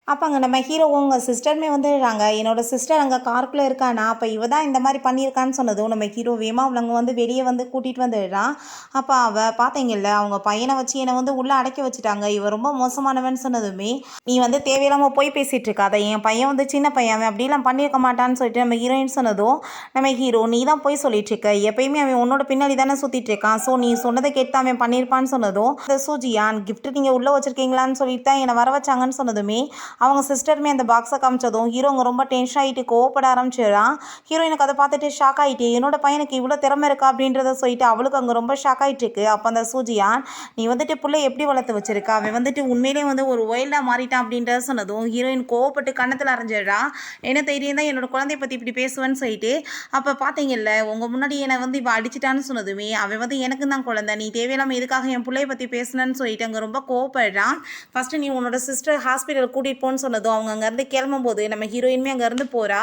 அப்போ அங்கே நம்ம ஹீரோவும் உங்கள் சிஸ்டருமே வந்துடுறாங்க. என்னோடய சிஸ்டர் அங்கே காருக்குள்ளே இருக்கானா, அப்போ இவ தான் இந்த மாதிரி பண்ணியிருக்கான்னு சொன்னதும் நம்ம ஹீரோ வேமா அவளங்க வந்து வெளியே வந்து கூட்டிகிட்டு வந்துடுறான். அப்போ அவள் பார்த்தீங்கல்ல அவங்க பையனை வச்சு என்னை வந்து உள்ளே அடக்கி வச்சுட்டாங்க, இவ ரொம்ப மோசமானவன்னு சொன்னதுமே நீ வந்து தேவையில்லாமல் போய் பேசிகிட்டு இருக்காத, என் பையன் வந்து சின்ன பையன் அவன் அப்படிலாம் பண்ணியிருக்க மாட்டான்னு சொல்லிட்டு நம்ம ஹீரோயின் சொன்னதும் நம்ம ஹீரோ நீ தான் போய் சொல்லிட்டு இருக்க, எப்பயுமே அவன் உன்னோட பின்னாடி தானே சுற்றிட்டு இருக்கான், ஸோ நீ சொன்னதை கேட்டு அவன் பண்ணியிருப்பான்னு சொன்னதும் இந்த சூஜியான் கிஃப்ட் நீங்கள் உள்ளே வச்சுருக்கீங்களான்னு சொல்லிட்டு தான் என்னை வர வச்சாங்கன்னு சொன்னதுமே அவங்க சிஸ்டருமே அந்த பாக்ஸை காமிச்சதும் ஹீரோங்க ரொம்ப டென்ஷன் ஆகிட்டு கோவப்பட ஆரம்பிச்சிடறான். ஹீரோயினுக்கு அதை பார்த்துட்டு ஷாக் ஆகிட்டு என்னோட பையனுக்கு இவ்வளோ திறமை இருக்கா அப்படின்றத சொல்லிட்டு அவளுக்கு அங்கே ரொம்ப ஷாக் ஆகிட்டு இருக்கு. அப்போ அந்த சூஜியான் நீ வந்துட்டு பிள்ளை எப்படி வளர்த்து வச்சிருக்கா, அவன் வந்துட்டு உண்மையிலே வந்து ஒரு ஒயில்டாக மாறிட்டான் அப்படின்றத சொன்னதும் ஹீரோயின் கோவப்பட்டு கண்ணத்தில் அரைஞ்சிடுறா. என்ன தைரியம் தான் என்னோட குழந்தைய பற்றி இப்படி பேசுவேன்னு சொல்லிட்டு. அப்போ பார்த்தீங்கல்ல உங்கள் முன்னாடி என்னை வந்து இவள் அடிச்சிட்டான்னு சொன்னதுமே அவன் வந்து எனக்கு தான் குழந்தை, நீ தேவையில்லாமல் எதுக்காக என் பிள்ளைய பற்றி பேசுனேன்னு சொல்லிட்டு அங்கே ரொம்ப கோவப்படுறான். ஃபஸ்ட்டு நீ உன்னோட சிஸ்டர் ஹாஸ்பிட்டல் கூட்டிகிட்டு போயிருப்போம்னு சொன்னதும் அவங்க அங்கேருந்து கிளம்பும்போது நம்ம ஹீரோயினுமே அங்கேருந்து போகிறா.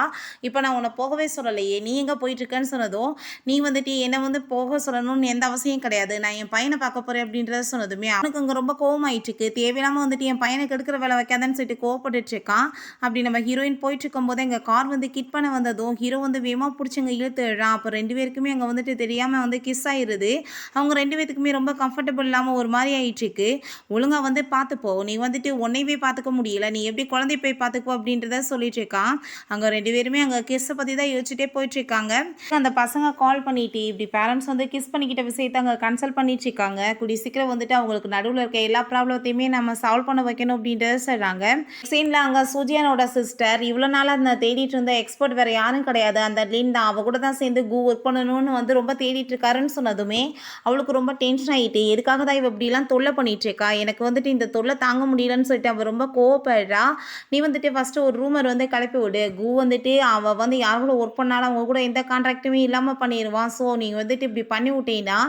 இப்போ நான் உன்னை போகவே சொல்லலையே, நீ எங்கே போயிட்டுருக்கேன்னு சொன்னதும், நீ வந்துட்டு என்னை வந்து போக சொல்லணும்னு எந்த அவசியம் கிடையாது, நான் என் பையனை பார்க்க போகிறேன் அப்படின்றத சொன்னதுமே அவனுக்கு அங்கே ரொம்ப கோவமாயிட்டுருக்கு. தேவையில்லாமல் வந்துட்டு என் பையனுக்கு எடுக்கிற வேலை வைக்காதன்னு சொல்லிட்டு கோவப்பட்டுட்டு இருக்கான். அப்படி நம்ம ஹீரோயின் போயிட்டு இருக்கும்போது எங்கள் கார் வந்து கிட் பண்ண வந்ததும் ஹீரோ வந்து வேகமாக பிடிச்சி அங்கே இழுத்து விடுறான். அப்போ 2 பேருக்குமே அங்கே வந்துட்டு தெரியாமல் வந்து கிஸ் ஆயிடுது. அவங்க 2 பேத்துக்குமே ரொம்ப கம்ஃபர்டபுள் இல்லாமல் ஒரு மாதிரி ஆயிட்டுருக்கு. ஒழுங்காக வந்து பார்த்துப்போ, நீ வந்துட்டு உன்னையவே பார்த்துக்க முடியல, நீ எப்படி குழந்தை போய் பார்த்துக்கோ அப்படின்றத சொல்லிட்டு இருக்கான். அங்கே 2 பேருமே அங்கே கிஸ்ஸை பற்றி தான் யோசிச்சுட்டே போயிட்டுருக்காங்க. அந்த பசங்க கால் பண்ணிட்டு இப்படி பேரண்ட்ஸ் வந்து கிஸ் பண்ணிக்கிட்ட விஷயத்தை அங்கே கன்சல்ட் பண்ணிட்டு இருக்காங்க. கூடிய சீக்கிரம் வந்துட்டு அவங்களுக்கு நடுவில் இருக்க எல்லா ப்ராப்ளத்தையுமே நம்ம சால்வ் பண்ண வைக்கணும் அப்படின்றத சொல்கிறாங்க. சீனில் அங்கே சூஜியானோட சிஸ்டர் இவ்வளோ நாளாக அந்த தேடிட்டு இருந்த எக்ஸ்பர்ட் வேறு யாரும் கிடையாது, அந்த லின் தான், அவள் கூட தான் சேர்ந்து ஒர்க் பண்ணணும்னு வந்து ரொம்ப தேடிட்டு இருக்காருன்னு சொன்னதுமே அவளுக்கு ரொம்ப டென்ஷன் ஆகிட்டு, எதுக்காக தான் இவ இப்படிலாம் தொல்லை பண்ணிட்டு இருக்கா, எனக்கு வந்துட்டு இந்த தொல்லை தாங்க முடியலன்னு சொல்லிட்டு அவள் ரொம்ப கோவப்படுறா. நீ வந்துட்டு ஃபஸ்ட்டு ஒரு ரூமர் வந்து கிளப்பி விடு, வந்துட்டு அவள் வந்து யார் கூட ஒர்க் பண்ணாலும் அவங்க கூட எந்த கான்ட்ராக்டுமே இல்லாமல் பண்ணிடுவான். ஸோ நீங்கள் வந்துட்டு இப்படி பண்ணி விட்டீங்கன்னா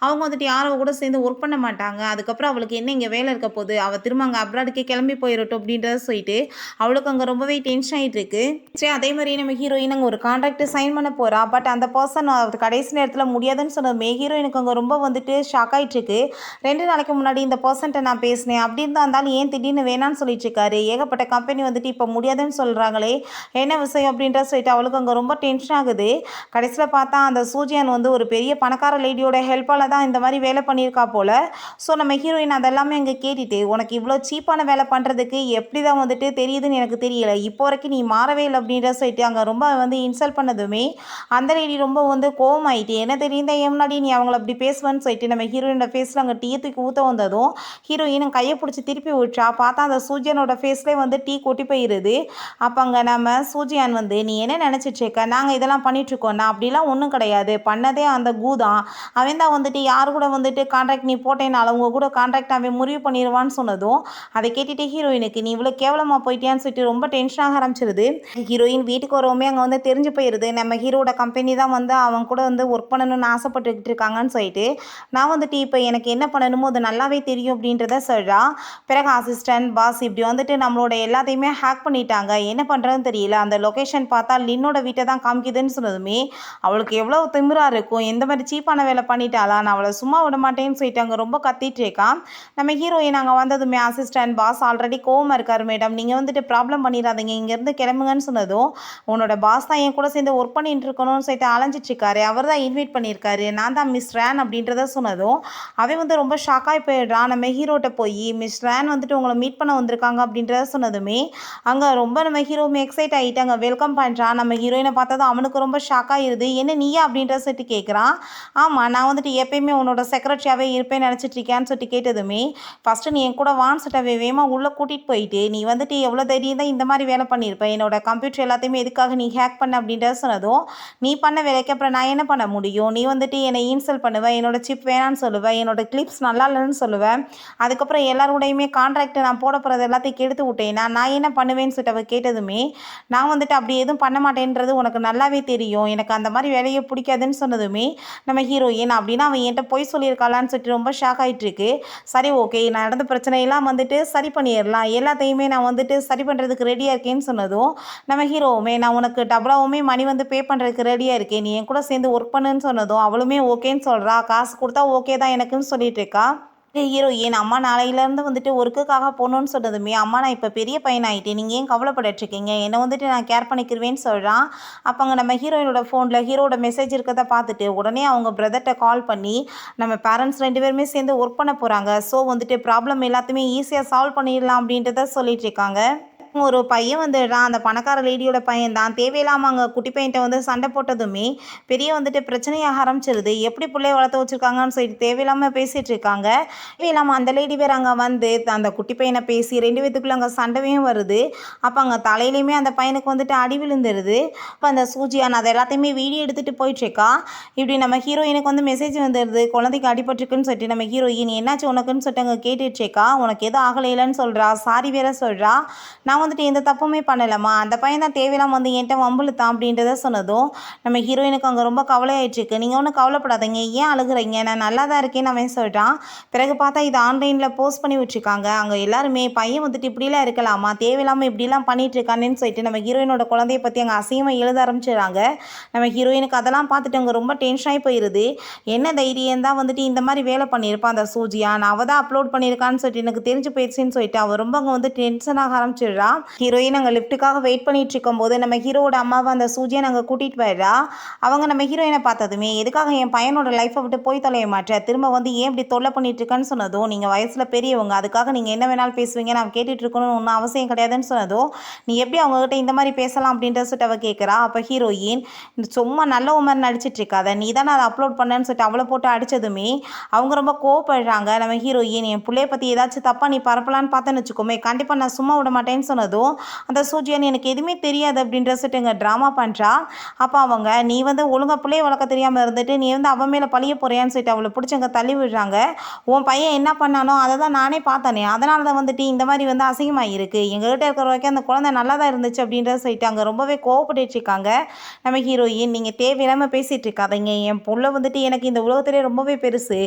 அவங்க வந்துட்டு யாரோ கூட சேர்ந்து ஒர்க் பண்ண மாட்டாங்க, அதுக்கப்புறம் அவளுக்கு என்ன இங்கே வேலை இருக்க போகுது, அவள் திரும்ப அங்கே அப்ராடுக்கே கிளம்பி போயிடட்டும் அப்படின்றத சொல்லிட்டு அவளுக்கு அங்கே ரொம்பவே டென்ஷன் ஆகிட்டு இருக்கு. சரி, அதே மாதிரி நம்ம ஹீரோயின் அங்கே ஒரு கான்ட்ராக்ட் சைன் பண்ண போகிறா. பட் அந்த பர்சன் கடைசி நேரத்தில் முடியாதுன்னு சொன்னதுமே ஹீரோயினுக்கு அங்கே ரொம்ப வந்துட்டு ஷாக் ஆகிட்டு இருக்கு. 2 நாளைக்கு முன்னாடி இந்த பர்சன்ட்டை நான் பேசினேன், அப்படி இருந்தாலும் ஏன் திடீர்னு வேணான்னு சொல்லிட்டு இருக்காரு, ஏகப்பட்ட கம்பெனி வந்துட்டு இப்போ முடியாதுன்னு சொல்கிறாங்களே, என்ன விஷயம் அப்படின்ற சொல்லிட்டு அவளுக்கு அங்கே ரொம்ப டென்ஷன் ஆகுது. கடைசியில் பார்த்தா அந்த சூஜியான் வந்து ஒரு பெரிய பணக்கார லேடியோட ஹெல்ப்பால் தான் இந்த மாதிரி வேலை பண்ணியிருக்கா போல். ஸோ நம்ம ஹீரோயின் அதெல்லாமே அங்கே கேட்டுட்டு, உனக்கு இவ்வளோ சீப்பான வேலை பண்ணுறதுக்கு எப்படி தான் வந்துட்டு தெரியுதுன்னு எனக்கு தெரியல, இப்போ வரைக்கும் நீ மாறவே இல்லை அப்படின்ற சொல்லிட்டு அங்கே ரொம்ப வந்து இன்சல்ட் பண்ணதுமே அந்த லேடி ரொம்ப வந்து கோவமாயிட்டு, என்ன தெரியும் தான் முன்னாடி நீ அவங்கள அப்படி பேசுவேன்னு சொல்லிட்டு நம்ம ஹீரோயினோட ஃபேஸில் அங்கே டீ தூக்கி ஊற்ற வந்ததும் ஹீரோயின் கையை பிடிச்சி திருப்பி விட்டுறா. பார்த்தா அந்த சூஜியானோட ஃபேஸ்லேயே வந்து டீ கொட்டி போயிடுது. அப்போ அங்கே நம்ம சூஜியான் வந்து, நீ என்ன நினச்சிட்டு இருக்க, நாங்கள் இதெல்லாம் பண்ணிகிட்ருக்கோம், நான் அப்படிலாம் ஒன்றும் கிடையாது, பண்ணதே அந்த தான், அவன் தான் வந்துட்டு யார் கூட வந்துட்டு கான்ட்ராக்ட் நீ போட்டேனால அவங்க கூட கான்ட்ராக்ட் அவன் முறிவு பண்ணிடுவான்னு சொன்னதும் அதை கேட்டுட்டு ஹீரோயினுக்கு நீ இவ்வளோ கேவலமாக போயிட்டியான்னு சொல்லிட்டு ரொம்ப டென்ஷனாக ஆரம்பிச்சிருது. ஹீரோயின் வீட்டுக்கு வரவுமே அங்கே வந்து தெரிஞ்சு போயிடுது, நம்ம ஹீரோட கம்பெனி தான் வந்து அவங்க கூட வந்து ஒர்க் பண்ணணும்னு ஆசைப்பட்டுக்கிட்டு இருக்காங்கன்னு சொல்லிட்டு. நான் வந்துட்டு இப்போ எனக்கு என்ன பண்ணணுமோ அது நல்லாவே தெரியும் அப்படின்றத சொல்கிறா. பிறகு அசிஸ்டன்ட் பாஸ் இப்படி வந்துட்டு நம்மளோட எல்லாத்தையுமே ஹேக் பண்ணிட்டாங்க, என்ன பண்ணுறதுன்னு தெரியல, அந்த லொக்கேஷன் பார்த்தா லின்னோட வீட்டை தான் காமிக்குதுன்னு சொன்னதுமே அவளுக்கு எவ்வளோ திமிரா இருக்கும், எந்த மாதிரி சீப்பான வேலை பண்ணிட்டாளா, நான் அவளை சும்மா விட மாட்டேன்னு சொல்லிட்டு அங்கே ரொம்ப கத்திட்டு இருக்கான். நம்ம ஹீரோயின் அங்கே வந்ததுமே அசிஸ்டன்ட் பாஸ் ஆல்ரெடி கோவமாக இருக்காரு, மேடம் நீங்கள் வந்துட்டு ப்ராப்ளம் பண்ணிடாதீங்க, இங்கேருந்து கிளம்புங்கன்னு சொன்னதும் உன்னோட பாஸ் தான் என் கூட சேர்ந்து ஒர்க் பண்ணிட்டு இருக்கணும்னு சொல்லிட்டு அலைஞ்சிட்டு இருக்காரு, அவர் தான் இன்வைட் பண்ணியிருக்காரு, நான் தான் மிஸ் ரேன் அப்படின்றத சொன்னதும் அவன் வந்து ரொம்ப ஷாக்காகி போயிடுறான். நம்ம ஹீரோட்ட போய் மிஸ் ரேன் வந்துட்டு உங்களை மீட் பண்ண வந்திருக்காங்க அப்படின்றத சொன்னதுமே அங்கே ரொம்ப நம்ம ஹீரோவுமே எக்ஸைட் ஆகிட்டு அங்கே வெல்கம் பண்ணுறான். நம்ம ஹீரோயினை பார்த்ததும் அவனுக்கு ரொம்ப ஷாக்காகிடுது, என்ன நீயா அப்படின்ற சொல்லிட்டு கேட்குறான். ஆமாம், நான் வந்துட்டு எப்பயுமே உன்னோட செக்ரட்டரியாகவே இருப்பேன்னு நினச்சிட்டு இருக்கேன்னு சொல்லிட்டு கேட்டதுமே ஃபஸ்ட்டு நீ என் கூட வான்னு சொல்லிட்டு வேகமாக உள்ளே கூட்டிகிட்டு போயிட்டு நீ வந்துட்டு எவ்வளோ தைரியம் தான் இந்த மாதிரி வேலை பண்ணியிருப்பேன், என்னோட கம்ப்யூட்டர் எல்லாத்தையுமே எதுக்காக நீ ஹேக் பண்ண அப்படின்றத சொன்னதும் நீ பண்ண வேலைக்கு அப்புறம் நான் என்ன பண்ண முடியும், நீ வந்துட்டு என்னை இன்சல்ட் பண்ணுவேன், என்னோட சிப் வேணான்னு சொல்லுவேன், என்னோட கிளிப்ஸ் நல்லா இல்லைன்னு சொல்லுவேன், அதுக்கப்புறம் எல்லாரோடையுமே கான்ட்ராக்ட் நான் போட போகிறது எல்லாத்தையும் கெடுத்து விட்டேன்னா நான் என்ன பண்ணுவேன்னு சொல்லிட்டு அவள் கேட்டதுமே நான் வந்துட்டு அப்படி எதுவும் பண்ண மாட்டேன்றது உனக்கு நல்லாவே தெரியும், எனக்கு அந்த மாதிரி வேலையை பிடிக்காதுன்னு சொன்னதுமே நம்ம ஹீரோயின் அப்படின்னா அவன் என்கிட்ட போய் சொல்லியிருக்காளான்னு சொல்லிட்டு ரொம்ப ஷாக் ஆகிட்டு இருக்கு. சரி, ஓகே, நான் நடந்த பிரச்சனையெல்லாம் வந்துட்டு சரி பண்ணிடலாம், எல்லாத்தையுமே நான் வந்துட்டு சரி பண்ணுறதுக்கு ரெடியாக இருக்கேன்னு சொன்னதும் நம்ம ஹீரோவுமே நான் உனக்கு டபுளாவுமே மணி வந்து பே பண்ணுறதுக்கு ரெடியாக இருக்கேன், நீ என் கூட சேர்ந்து ஒர்க் பண்ணுன்னு சொன்னதும் அவளுமே ஓகேன்னு சொல்கிறா, காசு கொடுத்தா ஓகே தான் எனக்குன்னு சொல்லிட்டு இருக்கா. ஹீரோயின் அம்மா நாளையிலேருந்து வந்துட்டு ஒர்க்குக்காக போகணுன்னு சொன்னதுமே அம்மா நான் இப்போ பெரிய பையன் ஆகிட்டேன், நீங்கள் ஏன் கவலைப்பட்டுருக்கீங்க, என்னை வந்துட்டு நான் கேர் பண்ணிக்கிறவேன்னு சொல்கிறான். அப்போ அங்கே நம்ம ஹீரோயினோட ஃபோனில் ஹீரோட மெசேஜ் இருக்கிறத பார்த்துட்டு உடனே அவங்க பிரதர்கிட்ட கால் பண்ணி நம்ம பேரண்ட்ஸ் 2 பேருமே சேர்ந்து ஒர்க் பண்ண போகிறாங்க, ஸோ வந்துட்டு ப்ராப்ளம் எல்லாத்தையுமே ஈஸியாக சால்வ் பண்ணிடலாம் அப்படின்றத சொல்லிட்டு இருக்காங்க. ஒரு பையன் வந்துடுறான், அந்த பணக்கார லேடியோட பையன் தான், தேவையில்லாமல் அங்கே குட்டி பையன்ட்ட வந்து சண்டை போட்டதுமே பெரிய வந்துட்டு பிரச்சனையாக ஆரம்பிச்சிருது, எப்படி பிள்ளைய வளர்த்து வச்சுருக்காங்கன்னு சொல்லிட்டு தேவையில்லாமல் பேசிகிட்டு இருக்காங்க. தேவையில்லாமல் அந்த லேடி வேறு அங்கே வந்து அந்த குட்டி பையனை பேசி 2 பேத்துக்குள்ளே அங்கே சண்டையும் வருது. அப்போ அங்கே தலையிலையுமே அந்த பையனுக்கு வந்துட்டு அடி விழுந்துருது. அப்போ அந்த சூஜியான் அதை எல்லாத்தையுமே வீடியோ எடுத்துகிட்டு போயிட்டுருக்கா. இப்படி நம்ம ஹீரோயினுக்கு வந்து மெசேஜ் வந்துடுது, குழந்தைக்கு அடிபட்டுருக்குன்னு சொல்லிட்டு நம்ம ஹீரோயின் என்னாச்சு உனக்குன்னு சொல்லிட்டு அங்கே கேட்டுட்ருக்கா. உனக்கு எதுவும் ஆகலைலன்னு சொல்கிறா, சாரி வேற சொல்கிறா. நான் வந்துட்டு எந்த தப்புமே பண்ணலம்மா, அந்த பையன் தான் தேவையில்லாம வந்து என்கிட்ட வம்பிழுத்தான் அப்படின்றத சொன்னதும் நம்ம ஹீரோயினுக்கு அங்கே ரொம்ப கவலையாயிட்டுருக்கு. நீங்கள் ஒன்றும் கவலைப்படாதீங்க, ஏன் அழுகுறீங்க, நான் நல்லா தான் இருக்கேன்னு அவன் சொல்லிட்டான். பிறகு பார்த்தா இது ஆன்லைனில் போஸ்ட் பண்ணி விட்டுருக்காங்க. அங்கே எல்லாருமே பையன் வந்துட்டு இப்படிலாம் இருக்கலாமா, தேவையில்லாமல் இப்படிலாம் பண்ணிட்டு இருக்கானேன்னு சொல்லிட்டு நம்ம ஹீரோயினோட குழந்தைய பற்றி அங்கே அசிங்கமாக எழுத ஆரம்பிச்சிடுறாங்க. நம்ம ஹீரோயினுக்கு அதெல்லாம் பார்த்துட்டு அங்கே ரொம்ப டென்ஷன் ஆகி போயிடுது. என்ன தைரியம் தான் வந்துட்டு இந்த மாதிரி வேலை பண்ணியிருப்பான் அந்த சூஜியான், அவள் தான் அப்லோட் பண்ணியிருக்கான்னு சொல்லிட்டு எனக்கு தெரிஞ்சு போயிடுச்சுன்னு சொல்லிட்டு அவள் ரொம்ப அங்கே வந்து டென்ஷன் ஆக ஆரம்பிச்சிடுறா. ஹீரோயின் அங்கே லிஃப்ட்டுக்காக வெயிட் பண்ணிட்டு இருக்கும்போது நம்ம ஹீரோவோட அம்மாவை அந்த சூஜியை நாங்கள் கூட்டிகிட்டு போயிடுறா. அவங்க நம்ம ஹீரோயினை பார்த்ததுமே எதுக்காக என் பையனோட லைஃப்பை விட்டு போய் தொலைய மாட்டேன், திரும்ப வந்து ஏன் இப்படி தொல்லை பண்ணிட்டு இருக்கேன்னு சொன்னதும், நீங்கள் வயசில் பெரியவங்க, அதுக்காக நீங்கள் என்ன வேணாலும் பேசுவீங்க, நான் கேட்டுட்டு இருக்கணும்னு ஒன்றும் அவசியம் கிடையாதுன்னு சொன்னதும், நீ எப்படி அவங்ககிட்ட இந்த மாதிரி பேசலாம் அப்படின்ற சொல்லிட்டு அவள் கேட்குறா. அப்போ ஹீரோயின் சும்மா நல்ல உமர் நடிச்சிட்டு இருக்காத, நீ தானே அதை அப்லோட் பண்ணேன்னு சொல்லிட்டு அவளை போட்டு அடித்ததுமே அவங்க ரொம்ப கோவப்படுறாங்க. நம்ம ஹீரோயின் என் பிள்ளைய பற்றி ஏதாச்சும் தப்பாக நீ பரப்பலான்னு பார்த்தேன்னு வச்சுக்கோமே, கண்டிப்பாக நான் சும்மா விட மாட்டேன்னு சொன்னதும் அந்த சூஜியான் எனக்கு எதுவுமே தெரியாது அப்படின்ற சொல்லிட்டு இங்கே ட்ராமா பண்ணுறா. அப்போ அவங்க நீ வந்து ஒழுங்காக பிள்ளைய வளர்க்க தெரியாமல் இருந்துட்டு நீ வந்து அவன் மேலே பழிய போறியான்னு சொல்லிட்டு அவளை பிடிச்சி அங்கே தள்ளி விடுறாங்க. உன் பையன் என்ன பண்ணானோ அதை தான் நானே பார்த்தேனே, அதனால தான் வந்துட்டு இந்த மாதிரி வந்து அசிங்கமாக இருக்குது, எங்ககிட்ட இருக்கிற வரைக்கும் அந்த குழந்தை நல்லா தான் இருந்துச்சு அப்படின்றத சொல்லிட்டு அங்கே ரொம்பவே கோவப்பட்டு இருக்காங்க. நம்ம ஹீரோயின் நீங்கள் தேவையில்லாமல் பேசிகிட்டு இருக்காதீங்க, என் புள்ள வந்துட்டு எனக்கு இந்த உலகத்திலே ரொம்பவே பெருசு,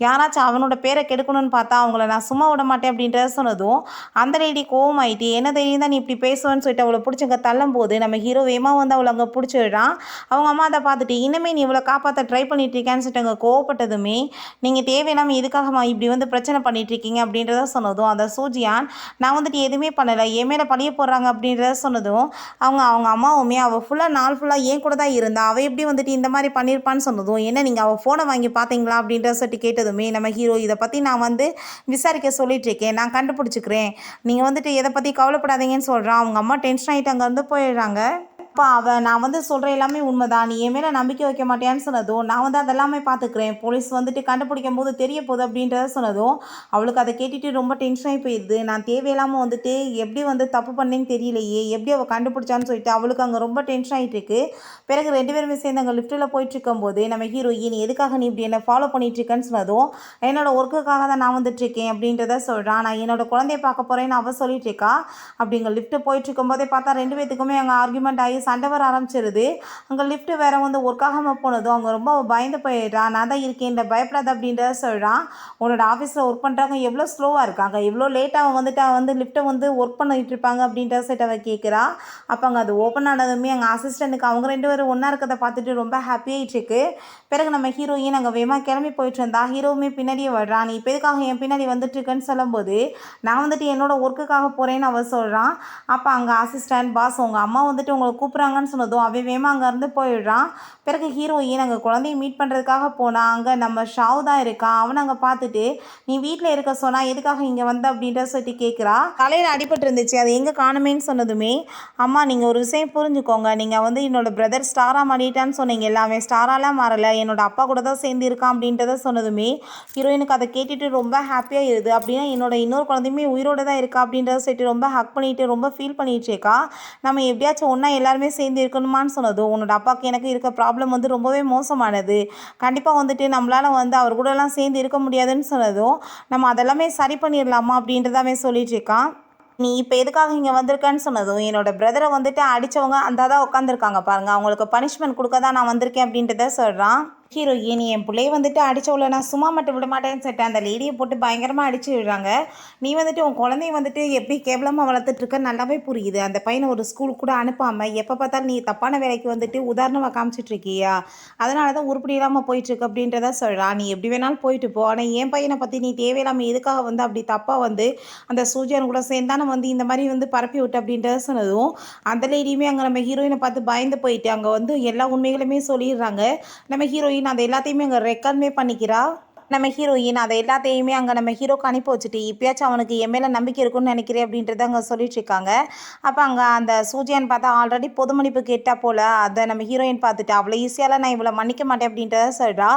யாராச்சும் அவனோட பேரை கெடுக்கணும்னு பார்த்தா அவங்கள நான் சும்மா விட மாட்டேன் அப்படின்றத சொன்னதும் அந்த லேடி கோவமாயிட்டு என்ன தைரியம் தான் நீ இப்படி பேசுவேன்னு சொல்லிட்டு அவளை பிடிச்சி அங்கே தள்ளும் போது நம்ம ஹீரோ வேகமாக வந்து அவளை அங்கே பிடிச்சிடுறான். அவங்க அம்மா அதை பார்த்துட்டு இனிமேல் நீ இவளை காப்பாற்ற ட்ரை பண்ணிட்டு இருக்கேன்னு சொல்லிட்டு அங்கே கோவப்பட்டதுமே நீங்கள் தேவையில்லாமல் எதுக்காகமா இப்படி வந்து பிரச்சனை பண்ணிட்டு இருக்கீங்க அப்படின்றத சொன்னதும் அந்த சூஜியான் நான் வந்துட்டு எதுவுமே பண்ணலை, என் மேலே பழிய போடுறாங்க அப்படின்றத சொன்னதும் அவங்க அவங்க அம்மாவுமே அவள் ஃபுல்லாக நாள் ஃபுல்லாக ஏன் கூட தான் இருந்தா, அவள் எப்படி வந்துட்டு இந்த மாதிரி பண்ணியிருப்பான்னு சொன்னதும் என்ன நீங்கள் அவள் ஃபோனை வாங்கி பார்த்தீங்களா அப்படின்ற சொல்லிட்டு கேட்டதுமே நம்ம ஹீரோ இதை பற்றி நான் வந்து விசாரிக்க சொல்லிட்டு இருக்கேன், நான் கண்டுபிடிச்சிக்கிறேன், நீங்கள் வந்துட்டு எதை பற்றி கவலைப்படாதீங்கன்னு சொல்கிறான். அவங்க அம்மா டென்ஷன் ஆகிட்டு அங்கேருந்து போயிடுறாங்க. அப்பா அவள் நான் வந்து சொல்கிற எல்லாமே உண்மைதான், நீ என் மேலே நம்பிக்கை வைக்க மாட்டேன்னு சொன்னதும் நான் வந்து அதெல்லாமே பார்த்துக்கிறேன், போலீஸ் வந்துட்டு கண்டுபிடிக்கும் போது தெரிய போகுது அப்படின்றத சொன்னதும் அவளுக்கு அதை கேட்டுட்டு ரொம்ப டென்ஷன் ஆகி போயிடுது. நான் தேவையில்லாமல் வந்துட்டு எப்படி வந்து தப்பு பண்ணேன்னு தெரியலையே, எப்படி அவள் கண்டுபிடிச்சான்னு சொல்லிட்டு அவளுக்கு அங்கே ரொம்ப டென்ஷன் ஆகிட்டு இருக்கு. பிறகு ரெண்டு பேருமே சேர்ந்து அங்கே லிஃப்ட்டில் போயிட்டு இருக்கும்போது நம்ம ஹீரோயின் எதுக்காக நீ இப்படி என்னை ஃபாலோ பண்ணிட்டு இருக்கேன்னு சொன்னதும் என்னோட ஒர்க்குக்காக தான் நான் வந்துட்டு இருக்கேன் அப்படின்றத சொல்கிறான். நான் என்னோட குழந்தைய பார்க்க போகிறேன்னு அவள் சொல்லிட்டு இருக்கா. அப்படிங்க லிஃப்ட்டு போயிட்டு இருக்கும்போதே பார்த்தா ரெண்டு பேத்துக்குமே அங்கே ஆர்குமெண்ட் ஆகி சண்டை வர ஆரம்பிச்சிருது. அங்கே லிஃப்ட்டு வேற வந்து ஒர்க் ஆகாமல் போனதும் அவங்க ரொம்ப பயந்து போயிடுறான். நான் தான் இருக்கேன், இந்த பயப்படாத அப்படின்றத சொல்கிறான். உன்னோட ஆஃபீஸில் ஒர்க் பண்ணுறாங்க எவ்வளோ ஸ்லோவாக இருக்காங்க, எவ்வளோ லேட்டாக வந்துட்டு வந்து லிஃப்ட்டை வந்து ஒர்க் பண்ணிட்டு இருப்பாங்க அப்படின்ற செட் அவள் கேட்குறா. அப்போ அங்கே அது ஓப்பன் ஆனதுமே அங்கே அசிஸ்டண்ட்டுக்கு அவங்க ரெண்டு பேரும் ஒன்றா இருக்கிறத பார்த்துட்டு ரொம்ப ஹாப்பியாகிட்டு இருக்கு. பிறகு நம்ம ஹீரோயின் அங்கே வேகமாக கிளம்பி போயிட்டு இருந்தா. ஹீரோவுமே பின்னாடியே வர்றான். நீ இப்போ எதுக்காக என் பின்னாடி வந்துட்டு இருக்கேன்னு சொல்லும்போது நான் வந்துட்டு என்னோட ஒர்க்குக்காக போகிறேன்னு அவள் சொல்கிறான். அப்போ அங்கே அசிஸ்டன்ட் பாஸ் உங்கள் அம்மா வந்துட்டு உங்களை கூப்பிட்றாங்கன்னு சொன்னதும் அவன் வேகமாக அங்கேருந்து போயிடுறான். பிறகு ஹீரோயின் அங்கே குழந்தைய மீட் பண்ணுறதுக்காக போனால் அங்கே நம்ம ஷாவ் தான் இருக்கான். அவனை அங்கே பார்த்துட்டு நீ வீட்டில் இருக்க சொன்னால் எதுக்காக இங்கே வந்த அப்படின்ற சொல்லிட்டு கேட்குறா. தலையில் அடிபட்டு இருந்துச்சு, அது எங்கே காணுமேன்னு சொன்னதுமே அம்மா நீங்கள் ஒரு விஷயம் புரிஞ்சுக்கோங்க, நீங்கள் வந்து என்னோட பிரதர் ஸ்டாராக மாறிட்டான்னு சொன்னீங்க, எல்லாமே ஸ்டாராலாம் மாறலை, என்னோட அப்பா கூட தான் சேர்ந்து இருக்கான் அப்படின்றத சொன்னதுமே ஹீரோயினுக்கு அதை கேட்டுட்டு ரொம்ப ஹாப்பியாக இருது. அப்படின்னா என்னோட இன்னொரு குழந்தையுமே உயிரோடு தான் இருக்கா அப்படின்றத சொல்லிட்டு ரொம்ப ஹக் பண்ணிட்டு ரொம்ப ஃபீல் பண்ணிட்டு இருக்கா. நம்ம எப்படியாச்சும் ஒன்றா எல்லாருமே சேர்ந்து இருக்கணுமான்னு சொன்னதும் உன்னோட அப்பாவுக்கு எனக்கு இருக்க ப்ராப்ளம் வந்து ரொம்பவே மோசமானது, கண்டிப்பாக வந்துட்டு நம்மளால் வந்து அவர் கூடலாம் சேர்ந்து இருக்க முடியாதுன்னு சொன்னதும் நம்ம அதெல்லாமே சரி பண்ணிடலாமா அப்படின்றதாவே சொல்லிட்டு இருக்கான். நீ இப்போ எதுக்காக இங்கே வந்திருக்கேன்னு சொன்னதும் என்னோட பிரதரை வந்துட்டு அடித்தவங்க அந்த தான் உட்காந்துருக்காங்க பாருங்கள், அவங்களுக்கு பனிஷ்மெண்ட் கொடுக்க தான் நான் வந்திருக்கேன் அப்படின்றத சொல்கிறான். ஹீரோயின் என் பிள்ளைய வந்துட்டு அடித்தவளை நான் சும்மா மட்டும் விட மாட்டேன்னு சொல்லிட்டேன். அந்த லேடியை போட்டு பயங்கரமாக அடிச்சு விடுறாங்க. நீ வந்துட்டு உன் குழந்தைய வந்துட்டு எப்படி கேவலமாக வளர்த்துட்ருக்க நல்லாவே புரியுது. அந்த பையனை ஒரு ஸ்கூலுக்கு கூட அனுப்பாமல் எப்போ பார்த்தாலும் நீ தப்பான வேலைக்கு வந்துட்டு உதாரணமாக காமிச்சிட்ருக்கியா, அதனால தான் உருப்படி இல்லாமல் போயிட்டுருக்கு அப்படின்றத சொல்கிறான். நீ எப்படி வேணாலும் போயிட்டு போ, ஆனால் என் பையனை பற்றி நீ தேவையில்லாமல் எதுக்காக வந்து அப்படி தப்பாக வந்து அந்த சூஜியான் கூட சேர்ந்தானே வந்து இந்த மாதிரி வந்து பரப்பி விட்டு அப்படின்றத சொன்னதும் அந்த லேடியுமே அங்கே நம்ம ஹீரோயினை பார்த்து பயந்து போயிட்டு அங்கே வந்து எல்லா உண்மைகளுமே சொல்லிடுறாங்க. நம்ம ஹீரோயின் அதை எல்லாத்தையுமே அங்கே ரெக்கார்டுமே பண்ணிக்கிறா. நம்ம ஹீரோயின் அதை எல்லாத்தையுமே அங்கே நம்ம ஹீரோக்கு அனுப்பி வச்சுட்டு இப்போயாச்சும் அவனுக்கு என் மேலே நம்பிக்கை இருக்குன்னு நினைக்கிறேன் அப்படின்றத அங்கே சொல்லிட்டு இருக்காங்க. அப்போ அங்கே அந்த சூஜியான் பார்த்தா ஆல்ரெடி பொது மன்னிப்பு கேட்டா போல் அதை நம்ம ஹீரோயின் பார்த்துட்டு அவ்வளோ ஈஸியால் நான் இவ்வளோ மன்னிக்க மாட்டேன் அப்படின்றத சொல்கிறா.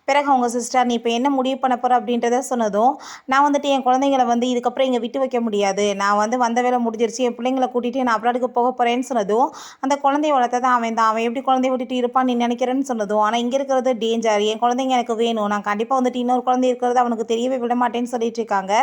பிறகு அவங்க சிஸ்டர் நீ இப்போ என்ன முடிவு பண்ண போகிற அப்படின்றத சொன்னதும் நான் வந்துட்டு என் குழந்தைங்களை வந்து இதுக்கப்புறம் இங்கே விட்டு வைக்க முடியாது, நான் வந்து வந்த வேலை முடிஞ்சிருச்சு, என் பிள்ளைங்களை கூட்டிகிட்டு நான் அப்ராடுக்கு போக போகிறேன்னு சொன்னதும் அந்த குழந்தைய வளர்த்ததான் அவன் எப்படி குழந்தைய விட்டுட்டு இருப்பான் நீ நினைக்கிறேன்னு சொன்னதும் ஆனால் இங்கே இருக்கிறது டேஞ்சர், என் குழந்தைங்க எனக்கு வேணும், நான் கண்டிப்பாக வந்துட்டு இன்னொரு குழந்தை இருக்கிறது அவனுக்கு தெரியவே விட மாட்டேன்னு சொல்லிட்டு இருக்காங்க.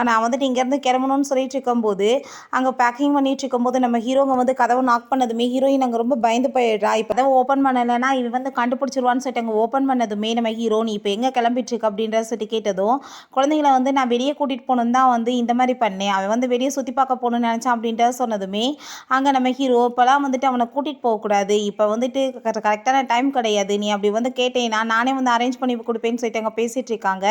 நான் வந்துட்டு இங்கேருந்து கிளம்பணும்னு சொல்லிட்டு இருக்கும்போது அங்கே பேக்கிங் பண்ணிட்டு இருக்கும்போது நம்ம ஹீரோங்க வந்து கதவை நாக் பண்ணதுமே ஹீரோயின் அங்கே ரொம்ப பயந்து போயிடுறா. இப்போ தான் ஓப்பன் பண்ணலைன்னா இவன் வந்து கண்டுபிடிச்சிருவான்னு சொல்லிட்டு அங்கே ஓப்பன் பண்ணதுமே நம்ம ஹீரோ நீ இப்போ எங்கே கிளம்பிட்டு இருக்க அப்படின்ற சொல்லிட்டு கேட்டதும் குழந்தைங்களை வந்து நான் வெளியே கூட்டிகிட்டு போகணுன்னு தான் வந்து இந்த மாதிரி பண்ணேன், அவன் வந்து வெளியே சுற்றி பார்க்க போகணுன்னு நினச்சான் அப்படின்ட்டு சொன்னதுமே அங்கே நம்ம ஹீரோ இப்போலாம் வந்துட்டு அவனை கூட்டிகிட்டு போகக்கூடாது, இப்போ வந்துட்டு கரெக்டான டைம் கிடையாது, நீ அப்படி வந்து கேட்டேன்னா நானே வந்து அரேஞ்ச் பண்ணி கொடுப்பேன்னு சொல்லிட்டு அங்கே பேசிகிட்டு இருக்காங்க.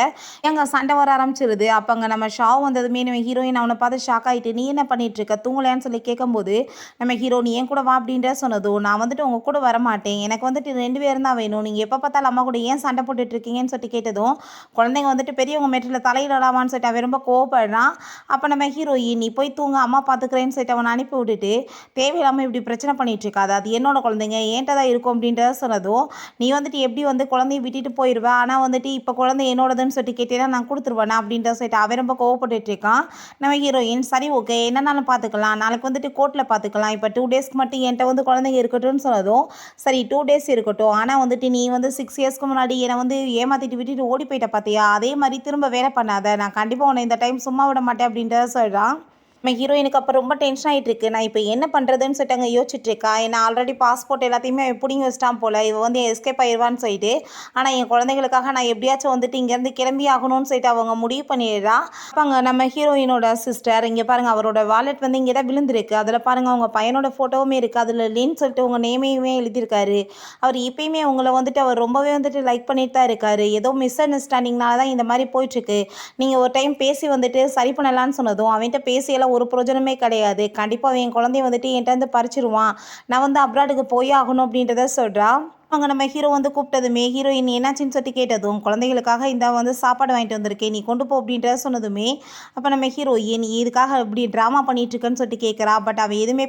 எங்க சண்டை வர ஆரம்பிச்சிருது. அப்போ அங்கே நம்ம ஷா வந்ததுமே நம்ம ஹீரோயின் அவனை பார்த்து ஷாக் ஆகிட்டு நீ என்ன பண்ணிட்டு இருக்க தூங்கலையான்னு சொல்லி கேட்கும்போது நம்ம ஹீரோ நீ என் கூட வா அப்படின்ற சொன்னதும் நான் வந்துட்டு உங்கள் கூட வரமாட்டேன், எனக்கு வந்துட்டு 2 பேரும் தான் வேணும், நீங்கள் எப்போ பார்த்தாலும் அம்மா கூட ஏன் சண்டை போட்டுட்டு இருக்கீங்கன்னு சொல்லிட்டு கேட்டதும் குழந்தைங்க வந்துட்டு பெரியவங்க மேட்டில் தலையிடலாமான்னு சொல்லிட்டு அவன் ரொம்ப கோவப்படுறான். அப்போ நம்ம ஹீரோயின் நீ போய் தூங்க அம்மா பார்த்துக்கிறேன்னு சொல்லிட்டு அவனை அனுப்பி விட்டுட்டு தேவையில்லாமல் இப்படி பிரச்சனை பண்ணிட்டு இருக்காது, அது என்னோட குழந்தைங்க ஏன்ட்ட தான் இருக்கும் அப்படின்றத சொன்னதும் நீ வந்துட்டு எப்படி வந்து குழந்தைய விட்டுட்டு போயிடுவேன், ஆனால் வந்துட்டு இப்போ குழந்தை என்னோடதுன்னு சொல்லிட்டு கேட்டேன்னா நான் கொடுத்துருவேனா அப்படின்ற சொல்லிட்டு அவன் ரொம்ப கோவப்பட்டுட்டு இருக்கான். நம்ம ஹீரோயின் சரி ஓகே என்னன்னாலும் பார்த்துக்கலாம், நாளைக்கு வந்துட்டு கோர்ட்டில் பார்த்துக்கலாம், இப்போ 2 டேஸ்க்கு மட்டும் என்கிட்ட வந்து குழந்தைங்க இருக்கட்டும்னு சொன்னதும் சரி 2 டேஸ் இருக்கட்டும், ஆனால் வந்துட்டு நீ வந்து 6 இயர்ஸ்க்கு முன்னாடி என்னை வந்து ஏமாற்றிட்டு விட்டுட்டு ஓடி போயிட்ட பார்த்தியா, அதே மாதிரி திரும்ப வேலை பண்ணாத, நான் கண்டிப்பாக உன்னை இந்த டைம் சும்மா விட மாட்டேன் அப்படின்றத சொல்கிறான். நம்ம ஹீரோயினுக்கு அப்போ ரொம்ப டென்ஷன் ஆகிட்டு இருக்கு, நான் இப்போ என்ன பண்ணுறதுன்னு சொல்லிட்டு அங்கே யோசிச்சுட்டு இருக்கா. ஏன்னா ஆல்ரெடி பாஸ்போர்ட் எல்லாத்தையுமே பிடிங்கி வச்சிட்டான் போல், இவ வந்து எஸ்கேப் ஆயிடுவான்னு சொல்லிட்டு. ஆனால் என் குழந்தைங்களுக்காக நான் எப்படியாச்சும் வந்துட்டு இங்கேருந்து கிளம்பி ஆகணும்னு சொல்லிட்டு அவங்க முடிவு பண்ணிடுறா. அப்போ அங்கே நம்ம ஹீரோயினோட சிஸ்டர் இங்கே பாருங்கள் அவரோட வாலெட் வந்து இங்கே தான் விழுந்திருக்கு, அதில் பாருங்கள் அவங்க பையனோட ஃபோட்டோவுமே இருக்குது, அதில் லின்னு சொல்லிட்டு உங்கள் நேமையுமே எழுதியிருக்காரு. அவர் இப்பயுமே உங்களை வந்துட்டு அவர் ரொம்பவே வந்துட்டு லைக் பண்ணிட்டு தான் இருக்காரு, ஏதோ மிஸ் அண்டர்ஸ்டாண்டிங்னால தான் இந்த மாதிரி போயிட்டுருக்கு, நீங்கள் ஒரு டைம் பேசி வந்துட்டு சரி பண்ணலான்னு சொன்னதும் அவன்கிட்ட பேசியெல்லாம் ஒரு பிரயோஜனமே கிடையாது, கண்டிப்பாக என் குழந்தைய வந்துட்டு என்கிட்ட இருந்து பறிச்சிருவான், நான் வந்து அப்ராடுக்கு போய் ஆகணும் அப்படின்றத சொல்கிறா. அவங்க நம்ம ஹீரோ வந்து கூப்பிட்டதுமே ஹீரோயின் என்னாச்சுன்னு சொல்லி கேட்டதும் குழந்தைகளுக்காக இந்த வந்து சாப்பாடு வாங்கிட்டு வந்திருக்கேன் நீ கொண்டு போ அப்படின்ற சொன்னதுமே அப்போ நம்ம ஹீரோயின் நீ இதுக்காக இப்படி ட்ராமா பண்ணிகிட்ருக்கன்னு சொல்லிட்டு கேட்குறா. பட் அவன் எதுவுமே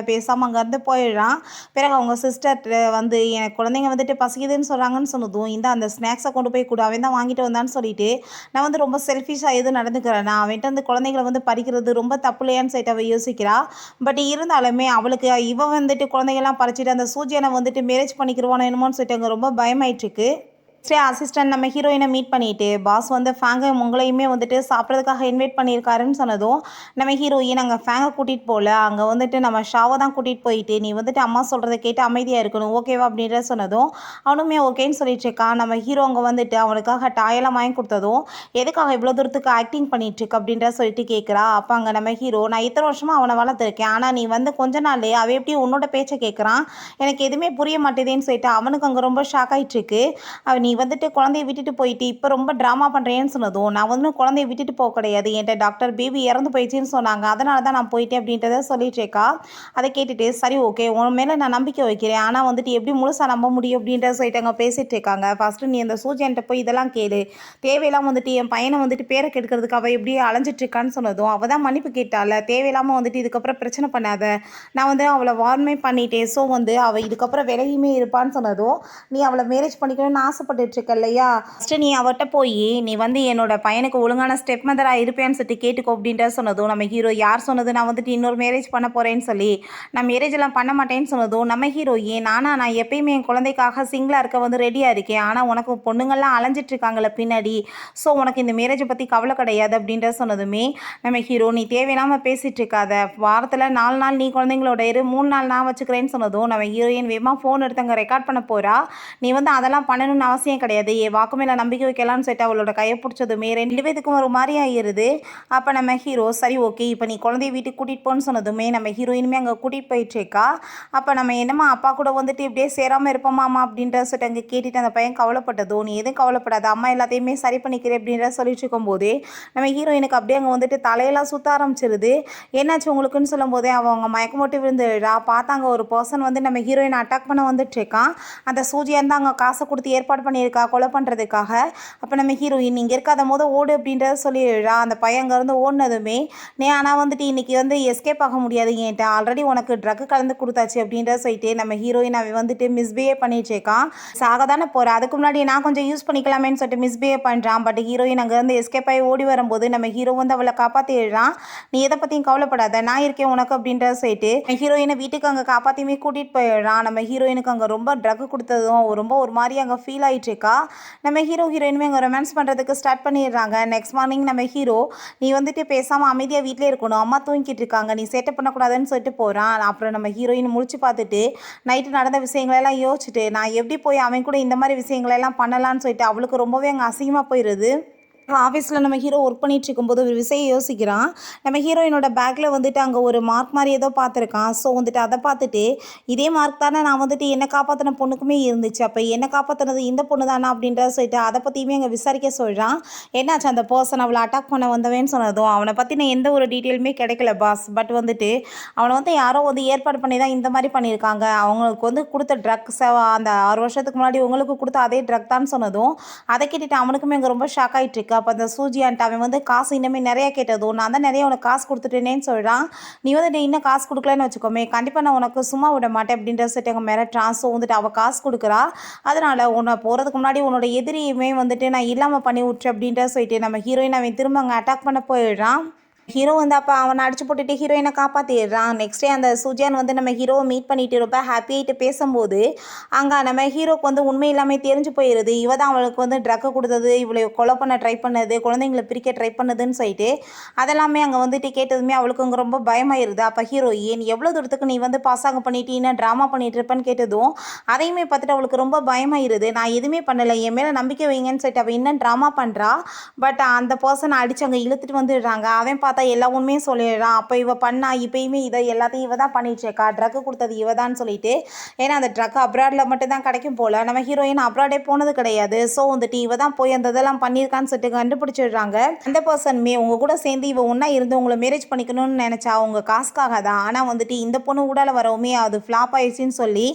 பேசாமல் அங்கேருந்து போயிடுறான். பிறகு அவங்க சிஸ்டர் வந்து எனக்கு குழந்தைங்க வந்துட்டு பசிக்குதுன்னு சொல்கிறாங்கன்னு சொன்னதும் இந்த அந்த ஸ்நாக்ஸை கொண்டு போய் கூட அவன் தான் வாங்கிட்டு வந்தான்னு சொல்லிட்டு நான் வந்து ரொம்ப செல்ஃபிஷாக எதுவும் நடந்துக்கிறேன்னா அவன்கிட்ட வந்து குழந்தைங்களை வந்து பறிக்கிறது ரொம்ப தப்பு இல்லையான்னு சொல்லிட்டு அவள் யோசிக்கிறா. பட் இருந்தாலுமே அவளுக்கு இவன் வந்துட்டு குழந்தைங்கள்லாம் பறிச்சிட்டு அந்த சூஜியனை வந்துட்டு மேரேஜ் பண்ணிக்கிறவானோ என்னமோன்னு சொல்லிட்டு அங்கே ரொம்ப பயமாயிட்டுருக்கு. அசிஸ்டன்ட் நம்ம ஹீரோயினை மீட் பண்ணிட்டு பாஸ் வந்து ஃபேங்கை உங்களையுமே வந்துட்டு சாப்பிட்றதுக்காக இன்வைட் பண்ணியிருக்காருன்னு சொன்னதும் நம்ம ஹீரோயின் அங்கே ஃபேங்கை கூட்டிகிட்டு போகல, அங்கே வந்துட்டு நம்ம ஷாவை தான் கூட்டிகிட்டு போயிட்டு நீ வந்துட்டு அம்மா சொல்கிறத கேட்டு அமைதியாக இருக்கணும் ஓகேவா அப்படின்ற சொன்னதும் அவனுமே ஓகேன்னு சொல்லிட்டு இருக்கான். நம்ம ஹீரோ அங்கே வந்துட்டு அவனுக்காக டாயெல்லாம் வாங்கி கொடுத்ததும் எதுக்காக இவ்வளோ தூரத்துக்கு ஆக்டிங் பண்ணிட்டு இருக்கு அப்படின்ற சொல்லிட்டு கேட்குறா. அப்போ அங்கே நம்ம ஹீரோ நான் இத்தனை வருஷமாக அவனை வளர்த்துருக்கேன், ஆனால் நீ வந்து கொஞ்ச நாள் அவன் எப்படி உன்னோட பேச்சை கேட்குறான், எனக்கு எதுவுமே புரிய மாட்டேதேன்னு சொல்லிட்டு அவனுக்கு அங்கே ரொம்ப ஷாக் ஆகிட்டுருக்கு. அவன் நீ வந்துட்டு குழந்தைய விட்டுட்டு போயிட்டு இப்போ ரொம்ப ட்ராமா பண்ணுறேன்னு சொன்னதும் நான் வந்து குழந்தைய விட்டுட்டு போக கிடையாது, என்கிட்ட டாக்டர் பேபி இறந்து போயிடுச்சின்னு சொன்னாங்க, அதனால தான் நான் போயிட்டேன் அப்படின்றத சொல்லிட்டு இருக்கா. அதை கேட்டுட்டு சரி ஓகே உன் மேலே நான் நம்பிக்கை வைக்கிறேன், ஆனால் வந்துட்டு எப்படி முழுசாக நம்ப முடியும் அப்படின்றத சொல்லிட்டு அங்கே பேசிகிட்டு இருக்காங்க. ஃபஸ்ட்டு நீ அந்த சூஜன்ட்ட போய் இதெல்லாம் கேளு, தேவையில்லாமல் வந்துட்டு என் பையனை வந்துட்டு பேரை கெடுக்கிறதுக்கு அவள் எப்படி அலைஞ்சிட்டு இருக்கான்னு சொன்னதும் அவள் தான் மன்னிப்பு கேட்டால, தேவையில்லாமல் வந்துட்டு இதுக்கப்புறம் பிரச்சனை பண்ணாத, நான் வந்து அவளை வார்மே பண்ணிட்டேன், ஸோ வந்து அவள் இதுக்கப்புறம் விலகியுமே இருப்பான்னு சொன்னதும் நீ அவளை மேரேஜ் பண்ணிக்கணும்னு ஆசைப்பட்டுட்டு இருக்க இல்லையா, ஃபஸ்ட்டு நீ அவட்ட போய் நீ வந்து என்னோட பையனுக்கு ஒழுங்கான ஸ்டெப் மதராக இருப்பேன்னு சொல்லி கேட்டுக்கோ அப்படின்ற சொன்னதும் நம்ம ஹீரோ யார் சொன்னது நான் வந்துட்டு இன்னொரு மேரேஜ் பண்ண போகிறேன்னு சொல்லி நான் மேரேஜ் எல்லாம் பண்ண மாட்டேன்னு சொன்னதும் நம்ம ஹீரோ நான் எப்பயுமே என் குழந்தைக்காக சிங்கிளாக இருக்க வந்து ரெடியாக இருக்கேன், ஆனால் உனக்கு பொண்ணுங்கள்லாம் அலைஞ்சிட்டு இருக்காங்கள பின்னாடி, ஸோ உனக்கு இந்த மேரேஜை பற்றி கவலை கிடையாது அப்படின்ற சொன்னதுமே நம்ம ஹீரோ நீ தேவையில்லாமல் பேசிகிட்டு இருக்காத, வாரத்தில் 4 நாள் நீ குழந்தைங்களோட 3 நாள் நான் வச்சுக்கிறேன்னு சொன்னதும் நம்ம ஹீரோயின் வேகமாக ஃபோன் எடுத்தவங்க ரெக்கார்ட் பண்ண போகிறா. நீ வந்து அதெல்லாம் பண்ணணும்னு அவசியம் கிடையாது, என் வாக்கு மேலே நம்பிக்கை வைக்கலாம்னு சொல்லிட்டு அவளோட கையை பிடிச்சதுமே 2 பேத்துக்கும் ஒரு மாதிரி ஆகிடுது. அப்போ நம்ம ஹீரோ சரி ஓகே இப்போ நீ குழந்தைய வீட்டுக்கு கூட்டிகிட்டு போன்னு சொன்னதுமே நம்ம ஹீரோயினுமே அங்கே கூட்டிகிட்டு போயிட்டுருக்கா. அப்போ நம்ம என்னம்மா அப்பா கூட வந்துட்டு இப்படியே சேராமல் இருப்போமாம்மா அப்படின்ற சொல்லிட்டு அங்கே கேட்டுட்டு அந்த பையன் கவலைப்பட்டதோ நீ எதுவும் கவலைப்படாத அம்மா எல்லாத்தையுமே சரி பண்ணிக்கிறேன் அப்படின்ற சொல்லிட்டு இருக்கும்போதே நம்ம ஹீரோயினுக்கு அப்படியே அங்கே வந்துட்டு தலையெல்லாம் சுற்ற ஆரம்பிச்சிருது. என்னாச்சு உங்களுக்குன்னு சொல்லும் போதே அவங்க மயக்கம் போட்டு விழுந்துடுறா. பார்த்தாங்க ஒரு பர்சன் வந்து நம்ம ஹீரோயினை அட்டாக் பண்ண வந்துட்டுருக்கான். அந்த சூஜியாக இருந்தால் அங்கே காசை கொடுத்து ஏற்பாடு பண்ணியிருக்கா கொலை பண்ணுறதுக்காக. அப்போ நம்ம ஹீரோயின் இங்கே இருக்காத போது ஓடு அப்படின்றத சொல்லிடுறா. அந்த பையன் அங்கேருந்து ஓடினதுமே ஆனால் வந்துட்டு இன்றைக்கி வந்து எஸ்கேப் ஆக முடியாது, என்கிட்ட ஆல்ரெடி உனக்கு ட்ரக்கு கலந்து கொடுத்தாச்சு அப்படின்றத சொல்லிட்டு நம்ம ஹீரோயின் அவன் வந்துட்டு மிஸ்பிஹேவ் பண்ணிட்டுருக்கான். சாக தானே போகிறேன், அதுக்கு முன்னாடி நான் கொஞ்சம் யூஸ் பண்ணிக்கலாமேன்னு சொல்லிட்டு மிஸ்பிஹேவ் பண்ணுறான். பட் ஹீரோயின் அங்கேருந்து எஸ்கேப் ஆகி ஓடி வரும்போது நம்ம ஹீரோ வந்து அவளை காப்பாற்றிடுறான். நீ எதை பற்றியும் கவலைப்படாத நான் இருக்கேன் உனக்கு அப்படின்றத சொல்லிட்டு ஹீரோயினை வீட்டுக்கு அங்கே காப்பாற்றியுமே கூட்டிகிட்டு போயிடுறான். நம்ம ஹீரோயினுக்கு அங்கே ரொம்ப ட்ரக்கு கொடுத்ததும் ரொம்ப ஒரு மாதிரி அங்கே ஃபீல் ஆகிட்டு இருக்கா. நம்ம ஹீரோயினுமே அங்கே ரொமான்ஸ் பண்ணுறதுக்கு ஸ்டார்ட் பண்ணிடுறாங்க. நெக்ஸ்ட் மார்னிங் நம்ம ஹீரோ, நீ வந்துட்டு பேசாமல் அமைதியாக வீட்டிலே இருக்கணும், அம்மா தூங்கிட்டு இருக்காங்க, நீ சேட்டை பண்ணக்கூடாதுன்னு சொல்லிட்டு போகிறான். அப்புறம் நம்ம ஹீரோயின் முழிச்சு பார்த்துட்டு நைட்டு நடந்த விஷயங்களெல்லாம் யோசிச்சுட்டு நான் எப்படி போய் அவன் கூட இந்த மாதிரி விஷயங்களெல்லாம் பண்ணலான்னு சொல்லிட்டு அவளுக்கு ரொம்பவே அங்கே அசிங்கமாக போயிடுது. ஆஃபீஸில் நம்ம ஹீரோ ஒர்க் பண்ணிட்டு இருக்கும்போது ஒரு விஷயம் யோசிக்கிறான். நம்ம ஹீரோயினோட பேக்கில் வந்துட்டு அங்கே ஒரு மார்க் மாதிரி ஏதோ பார்த்துருக்கான். ஸோ வந்துட்டு அதை பார்த்துட்டு இதே மார்க் தானே நான் வந்துட்டு என்னை காப்பாற்றின பொண்ணுக்குமே இருந்துச்சு, அப்போ என்னை காப்பாற்றினது இந்த பொண்ணு தானே அப்படின்றத சொல்லிட்டு அதை பற்றியுமே அங்கே விசாரிக்க சொல்கிறான். என்னாச்சு அந்த பர்சன் அவளை அட்டாக் பண்ண வந்தவேன்னு சொன்னதும் அவனை பற்றின எந்த ஒரு டீட்டெயிலுமே கிடைக்கல பாஸ். பட் வந்துட்டு அவனை வந்து யாரோ வந்து ஏற்பாடு பண்ணி தான் இந்த மாதிரி பண்ணியிருக்காங்க, அவங்களுக்கு வந்து கொடுத்த ட்ரக்ஸ் அந்த 6 வருஷத்துக்கு முன்னாடி உங்களுக்கு கொடுத்த அதே ட்ரக் தான் சொன்னதும் அதை கேட்டுட்டு அவனுக்குமே அங்கே ரொம்ப ஷாக் ஆகிட்டு இருக்கு. அப்போ அந்த சூஜியான்ட்டு அவன் வந்து காசு இன்னுமே நிறையா கேட்டதும் நான் தான் நிறைய உனக்கு காசு கொடுத்துட்டேனேன்னு சொல்கிறான். நீ வந்து நீ இன்னும் காசு கொடுக்கலன்னு வச்சுக்கோமே, கண்டிப்பாக நான் உனக்கு சும்மா விட மாட்டேன் அப்படின்ற சொல்லிட்டு அங்கே மிரட்டுறான். ஸோ வந்துட்டு அவள் காசு கொடுக்குறா, அதனால் உன்னை போகிறதுக்கு முன்னாடி உன்னோட எதிரியுமே வந்துட்டு நான் இல்லாமல் பண்ணி விட்டுரு அப்படின்ற சொல்லிட்டு நம்ம ஹீரோயின் அவன் திரும்ப அங்கே அட்டாக் பண்ண போயிடுறான். ஹீரோ வந்து அப்போ அவனை அடிச்சு போட்டுட்டு ஹீரோயினை காப்பாற்றிடுறான். நெக்ஸ்ட் டே அந்த சுஜியான் வந்து நம்ம ஹீரோவை மீட் பண்ணிட்டு ரொம்ப ஹாப்பியாகிட்டு பேசும்போது அங்கே நம்ம ஹீரோக்கு வந்து உண்மை இல்லாமல் தெரிஞ்சு போயிடுது. இவ தான் அவளுக்கு வந்து ட்ரக்கை கொடுத்தது, இவளை கொலை பண்ண ட்ரை பண்ணது, குழந்தைங்களை பிரிக்க ட்ரை பண்ணதுன்னு சொல்லிட்டு அதெல்லாமே அங்கே வந்துட்டு கேட்டதுமே அவளுக்கு அங்கே ரொம்ப பயமாயிருது. அப்போ ஹீரோயின் எவ்வளோ தூரத்துக்கு நீ வந்து பாசாங்க பண்ணிட்டு இன்னும் ட்ராமா பண்ணிட்டு இருப்பேன்னு கேட்டதும் அதையுமே பார்த்துட்டு அவளுக்கு ரொம்ப பயமாயிருது. நான் எதுவுமே பண்ணலை, என் மேலே நம்பிக்கை வைங்கன்னு சொல்லிட்டு அவள் இன்னும் ட்ராமா பண்ணுறா. பட் அந்த பர்சனை அடித்து அங்கே இழுத்துட்டு வந்துடுறாங்க. அவன் பார்த்தா எல்லா உண்மையும் சொல்லிடுறான். அப்போ இவ பண்ணா இப்பயுமே இதை எல்லாத்தையும் இவ தான் பண்ணிட்டுருக்கா, ட்ரக்கு கொடுத்தது இவ தான் சொல்லிட்டு. ஏன்னா அந்த ட்ரக் அப்ராடில் மட்டும் தான் கிடைக்கும் போல், நம்ம ஹீரோயின் அப்ராடே போனது கிடையாது. ஸோ வந்துட்டு இவ தான் போய் அந்த இதெல்லாம் பண்ணியிருக்கான்னு சொல்லிட்டு கண்டுபிடிச்சிடுறாங்க. அந்த பர்சனுமே உங்க கூட சேர்ந்து இவ ஒன்றா இருந்து உங்களை மேரேஜ் பண்ணிக்கணும்னு நினச்சா உங்கள் காசுக்காக தான், ஆனால் வந்துட்டு இந்த பொண்ணு ஊடால வரவுமே அது ஃப்ளாப் ஆயிடுச்சின்னு சொல்லி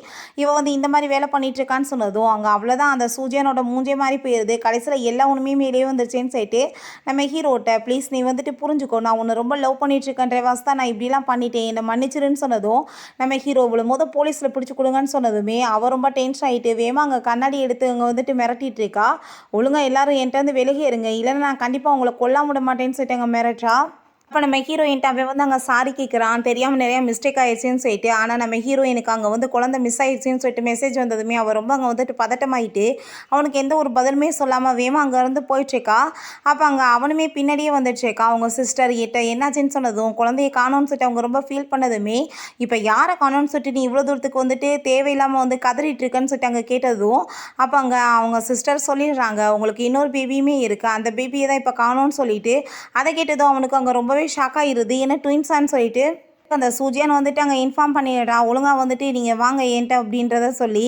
இவ வந்து இந்த மாதிரி வேலை பண்ணிட்டு இருக்கான்னு சொன்னதும் அங்கே அவ்வளோதான் அந்த சூஜியனோட மூஞ்சே மாதிரி போயிடுது. கடைசியில் எல்லா உண்மையுமே வெளியே வந்துருச்சேன்னு சொல்லிட்டு நம்ம ஹீரோட்ட ப்ளீஸ் நீ வந்துட்டு புரிஞ்சுக்கோ, நான் உன்னை ரொம்ப லவ் பண்ணிட்டு இருக்கேன்ற வாஸ்தா நான் இப்படிலாம் பண்ணிட்டேன், என்னை மன்னிச்சிருன்னு சொன்னதும் நம்ம ஹீரோ போது போலீஸில் பிடிச்சி கொடுங்கன்னு சொன்னதுமே அவள் ரொம்ப டென்ஷன் ஆகிட்டு வேமா அங்கே கண்ணாடி எடுத்து அங்கே வந்துட்டு மிரட்டிட்டு இருக்கா. ஒழுங்காக எல்லாரும் என்கிட்ட வந்து விலகிடுங்க, இல்லைன்னா நான் கண்டிப்பாக உங்களை கொல்லாம விட மாட்டேன்னு சொல்லிட்டு அங்கே மிரட்டா. அப்போ நம்ம ஹீரோயின்ட்டு அவன் வந்து அங்கே சாரி கேட்குறான், தெரியாமல் நிறையா மிஸ்டேக் ஆயிடுச்சுன்னு சொல்லிட்டு. ஆனால் நம்ம ஹீரோயினுக்கு அங்கே வந்து குழந்தை மிஸ் ஆயிடுச்சுன்னு சொல்லிட்டு மெசேஜ் வந்ததுமே அவள் ரொம்ப அங்கே வந்துட்டு பதட்டமாயிட்டு அவனுக்கு எந்த ஒரு பதிலுமே சொல்லாமல் வேமா அங்கேருந்து போயிட்டுருக்கா. அப்போ அங்கே அவனுமே பின்னாடியே வந்துட்டுருக்கா. அவங்க சிஸ்டர் கிட்ட என்னாச்சுன்னு சொன்னதும் குழந்தைய காணோன்னு சொல்லிட்டு அவங்க ரொம்ப ஃபீல் பண்ணதுமே இப்போ யாரை காணோன்னு சொல்லிட்டு நீ இவ்வளோ தூரத்துக்கு வந்துட்டு தேவையில்லாமல் வந்து கதறிட்டு இருக்கேன்னு சொல்லிட்டு அங்கே கேட்டதும் அப்போ அங்கே அவங்க சிஸ்டர் சொல்லிடுறாங்க உங்களுக்கு இன்னொரு பேபியுமே இருக்குது, அந்த பேபியை தான் இப்போ காணோன்னு சொல்லிட்டு. அதை கேட்டதும் அவனுக்கு அங்கே ரொம்பவே ஷாக் ஆகிருது, ஏன்னா ட்வின்ஸான்னு சொல்லிட்டு. அந்த சூஜியான் வந்துட்டு அங்கே இன்ஃபார்ம் பண்ணிடுறா, ஒழுங்காக வந்துட்டு நீங்கள் வாங்க ஏன்ட்ட அப்படின்றத சொல்லி.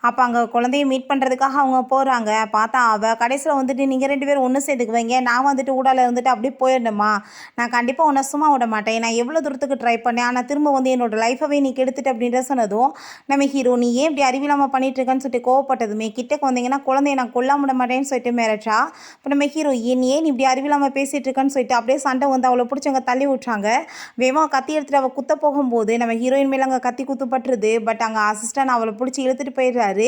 அப்போ அங்கே குழந்தைய மீட் பண்ணுறதுக்காக அவங்க போகிறாங்க. பார்த்தா அவள் கடைசியில் வந்துட்டு நீங்கள் 2 பேரும் ஒன்று சேர்த்துக்குவீங்க, நான் வந்துட்டு ஊடால இருந்துட்டு அப்படியே போயிடணுமா, நான் கண்டிப்பாக உன்னை சும்மா விட மாட்டேன், நான் எவ்வளோ தூரத்துக்கு ட்ரை பண்ணேன், ஆனால் திரும்ப வந்து என்னோடய லைஃபவே நீ கெடுத்துட்டு அப்படின்ற சொன்னதும் நம்ம ஹீரோ நீ ஏன் இப்படி அறிவில்லாமல் பண்ணிட்டு இருக்கேன்னு சொல்லிட்டு கோவப்பட்டதுமே கிட்டக்கு வந்தீங்கன்னா குழந்தைய நான் கொல்லாம விட மாட்டேன்னு சொல்லிட்டு மிரட்டா. இப்போ நம்ம ஹீரோ ஏன் இப்படி அறிவில்லாமல் பேசிகிட்டு இருக்கேன்னு சொல்லிட்டு அப்படியே சண்டை வந்து அவளை பிடிச்சி அங்கே தள்ளி விட்றாங்க. வேகமாக கத்தி எடுத்துட்டு குத்த போகும்போது நம்ம ஹீரோயின் மேலே அங்கே கத்தி குத்துப்பட்டுருது. பட் அங்கே அசிஸ்டன்ட் அவளை பிடிச்சி இழுத்துட்டு போயிடுறாரு.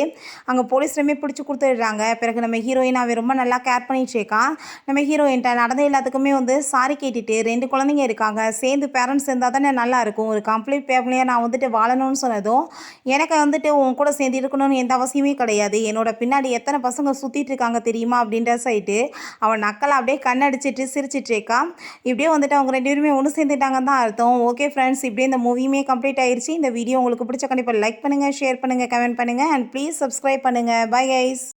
அங்கே போலீஸ்லேயுமே பிடிச்சி கொடுத்துடுறாங்க. பிறகு நம்ம ஹீரோயின் அவன் ரொம்ப நல்லா கேர் பண்ணிட்டு இருக்கான். நம்ம ஹீரோயின்ட்ட நடந்த எல்லாத்துக்குமே வந்து சாரி கேட்டுட்டு 2 குழந்தைங்க இருக்காங்க, சேர்ந்து பேரண்ட்ஸ் இருந்தால் தானே நல்லாயிருக்கும், ஒரு கம்ப்ளீட் ஃபேமிலியாக நான் வந்துட்டு வாழணும்னு சொன்னதும் எனக்கு வந்துட்டு உன் கூட சேர்ந்து இருக்கணும்னு எந்த அவசியமே கிடையாது, என்னோட பின்னாடி எத்தனை பசங்க சுற்றிட்டு இருக்காங்க தெரியுமா அப்படின்ற சைட்டு அவன் நக்கலை அப்படியே கண்ணடிச்சிட்டு சிரிச்சிட்டு இருக்கான். இப்படியே வந்துட்டு அவங்க 2 பேருமே ஒன்று சேர்ந்துட்டாங்கன்னு தான் அர்த்தம். ஓகே ஃப்ரெண்ட்ஸ், இப்படியே இந்த மூவியுமே கம்ப்ளீட் ஆயிடுச்சு. இந்த வீடியோ உங்களுக்கு பிடிச்ச கண்டிப்பாக லைக் பண்ணுங்கள், ஷேர் பண்ணுங்கள், கமெண்ட் பண்ணுங்கள் அண்ட் ப்ளீஸ் சப்ஸ்கிரைப் பண்ணுங்கள். Bye guys.